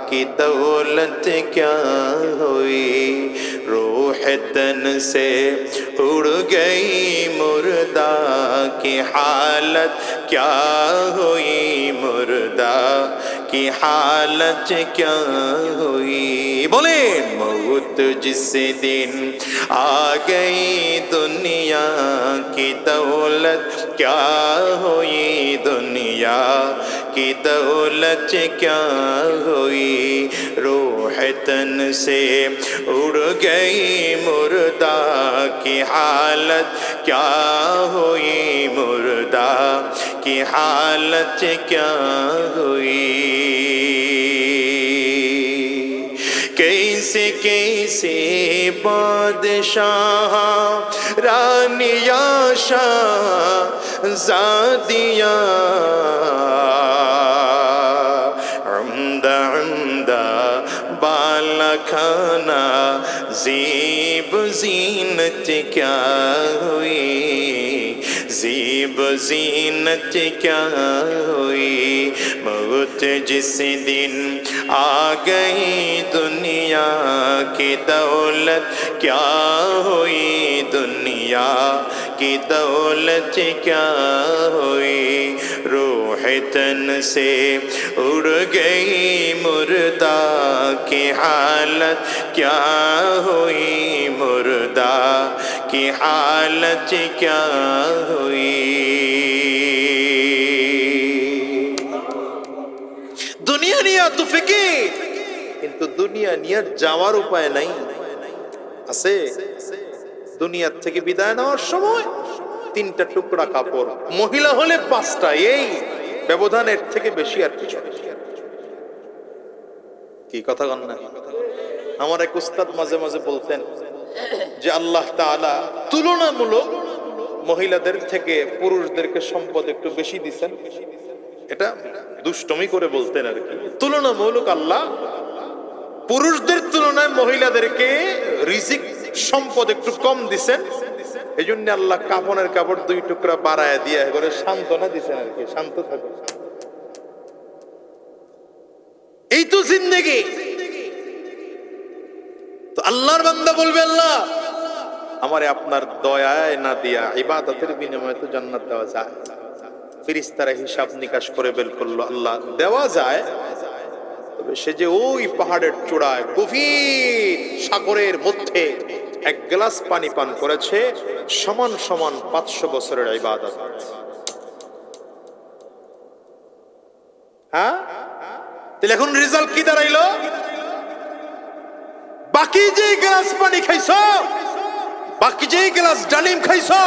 की दौलत क्या हुई, रूह तन से उड़ गई मुर्दा की हालत क्या हुई, मुर्दा की हालत क्या हुई। बोले मौत जिस दिन आ गई दुनिया की दौलत क्या हुई, दुनिया की दौलत क्या हुई, रूह तन से उड़ गई मुर्दा की हालत क्या हुई, मुर्दा की हालत क्या हुई। कैसे कैसे बादशाह रानिया शाहज़ादिया, उम्दा उम्दा बाला खाना ज़ीब ज़ीनत क्या हुई, ज़ीब ज़ीनत क्या हुई। मौत जिस दिन आ गई दुनिया की दौलत क्या हुई, दुनिया की दौलत क्या हुई, रूह तन से उड़ गई मुर्दा की हालत क्या हुई, मुर्दा की हालत क्या हुई। দুনিয়া নিয়ে তো ফিকির, কিন্তু দুনিয়া নিয়ে যাওয়ার উপায় নাই। আছে দুনিয়ার থেকে বিদায় নেওয়ার সময় 3টা টুকরা কাপড়, মহিলা হলে 5টা, এই ব্যবধানের থেকে বেশি আর কিছু। কি কথা কন না? আমার এক উস্তাদ মাঝে মাঝে বলতেন যে আল্লাহ তাআলা তুলনামূলক মহিলাদের থেকে পুরুষদেরকে সম্পদ একটু বেশি দিচ্ছেন। এটা দুষ্টমি করে বলতেন আর কি। তুলনামূলক আল্লাহ পুরুষদের তুলনায় মহিলাদেরকে রিজিক সম্পদ একটু কম দিচ্ছেন, এই জন্য আল্লাহ কাপড়ের কাপড় 2 টুকরা বাড়ায় দিয়ে করে সান্ত্বনা দিচ্ছেন আর কি, শান্ত থাকো। এই তো জিন্দেগি। তো আল্লাহর বান্দা বলবে, আল্লাহ আমারে আপনার দয়ায় না দিয়া ইবাদতের বিনিময়ে তো জান্নাত দেওয়া যায়। ফেরেশতারা হিসাব নিকাশ করে বের করলো, আল্লাহ দেওয়া যায়, তবে সে যে ওই পাহাড়ের চূড়ায় গভীর সাগরের মধ্যে 1 গ্লাস পানি পান করেছে, সমান সমান 500 বছরের ইবাদত। হ্যাঁ, তাহলে এখন রেজাল্ট কি দাঁড়াইলো? বাকি যে গ্লাস পানি খাইছো, বাকি যে গ্লাস ডালিম খাইছো,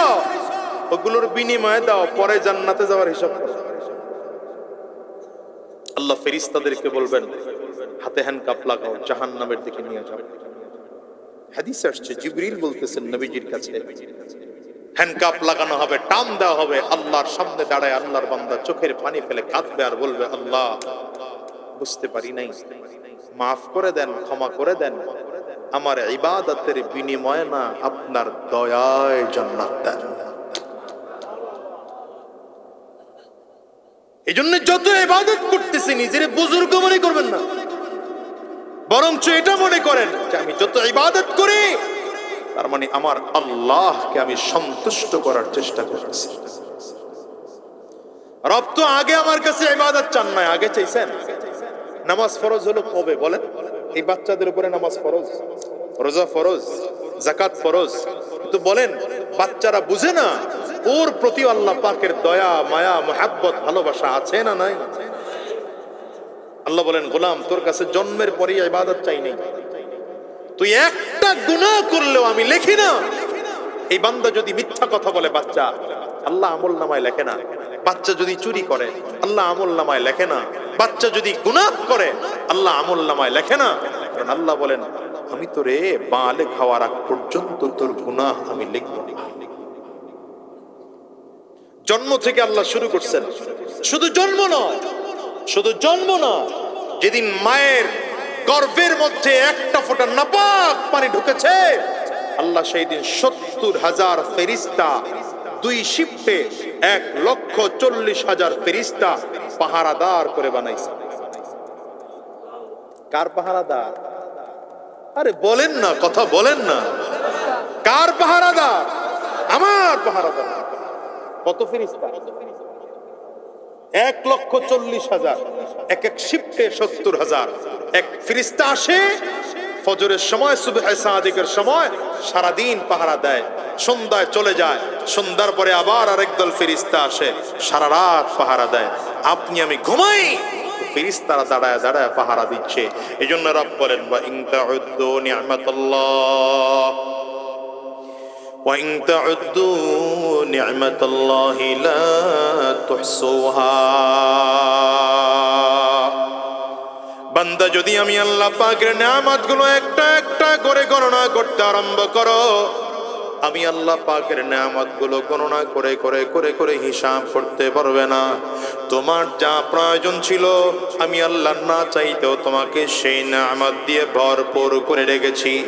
ওগুলোর বিনিময়ে দাও, পরে জান্নাতে যাওয়ার হিসাব করো। আল্লাহ ফেরেশতাদেরকে বলবেন, হাতে হ্যান্ডকাপ লাগাও, জাহান্নামের দিকে নিয়ে যাও। হাদিসে আসছে, জিবরিল বলতেছেন নবীজির কাছে, হ্যান্ডকাপ লাগানো হবে, টান দেওয়া হবে, আল্লাহর সামনে দাঁড়ায় আল্লাহর বান্দা চোখের পানি ফেলে কাঁদবে আর বলবে, আল্লাহ বুঝতে পারি নাই, মাফ করে দেন, ক্ষমা করে দেন, আমার ইবাদতের বিনিময়ে না আপনার দয়ায় জান্নাত দেন। এই জন্য যত ইবাদত করতেছি নিজের বুজুর্গ মনে করবেন না, বরঞ্চ এটা মনে করেন যে আমি যত ইবাদত করি তার মানে আমার আল্লাহকে আমি সন্তুষ্ট করার চেষ্টা করছি। রব তো আগে আমার কাছে ইবাদত চান না, আগে চাইছেন নামাজ ফরজ হলো কবে বলেন? এই বাচ্চাদের উপরে নামাজ ফরজ, রোজা ফরজ, যাকাত ফরজ, তো বলেন বাচ্চারা বুঝে না ওর প্রতি আল্লাহ পাকের দয়া, মায়া, মুহাব্বত, ভালোবাসা আছে না নাই? আল্লাহ বলেন, গোলাম তোর কাছে জন্মের পরেই ইবাদত চাই নাই, তুই একটা গুনাহ করলেও আমি লিখি না। এই বান্দা যদি মিথ্যা কথা বলে বাচ্চা, আল্লাহ আমল নামায় লেখে না। বাচ্চা যদি চুরি করে, আল্লাহ আমল নামায় লেখে না। বাচ্চা যদি গুনাহ করে, আল্লাহ আমল নামায় লেখে না। কারণ আল্লাহ বলেন, আমি তোরে বালেগ হওয়ার আগ পর্যন্ত তোর গুনাহ আমি লিখব। জন্ম থেকে আল্লাহ শুরু করছেন, শুধু জন্ম নয়, শুধু জন্ম নয়, যেদিন মায়ের গর্ভের মধ্যে একটা ফোঁটা নাপাক পানি ঢুকেছে, আল্লাহ সেই দিন ৭০,০০০ ফেরেশতা, 2 শিফটে ১,৪০,০০০ ফেরেশতা পাহারাদার করে বানাইছে। কার পাহারাদার? আরে বলেন না, কথা বলেন না, কার পাহারাদার? আমার পাহারাদার। কত ফেরেশতা? ১,৪০,০০০, এক এক শিফটে ৭০,০০০। এক ফেরেশতা আসে ফজরের সময়, সুবহে সাদিকের সময়, সারাদিন পাহারা দেয়, সন্ধ্যায় চলে যায়, সন্ধ্যার পরে আবার আরেক দল ফেরেশতা আসে, সারা রাত পাহারা দেয়। আপনি আমি ঘুমাই, ফেরেশতারা দাঁড়ায় দাঁড়ায় পাহারা দিচ্ছে। এই জন্য রব বলেন, ওয়া ইন তাউদ্দু নি'মাতাল্লাহ ওয়া ইন তাউদ্দু নি'মাতাল্লাহি লা তুহসুহা। বান্দা যদি আমি আল্লাহ পাকের নিয়ামতগুলো একটা একটা করে গণনা করতে আরম্ভ করো, আমি আল্লাহ পাকের নিয়ামতগুলো গণনা করে করে করে করে হিসাব করতে পারবে না। তোমার যা প্রয়োজন ছিল আমি আল্লাহ না চাইতেও তোমাকে সেই নিয়ামত দিয়ে ভরপুর করে রেখেছি।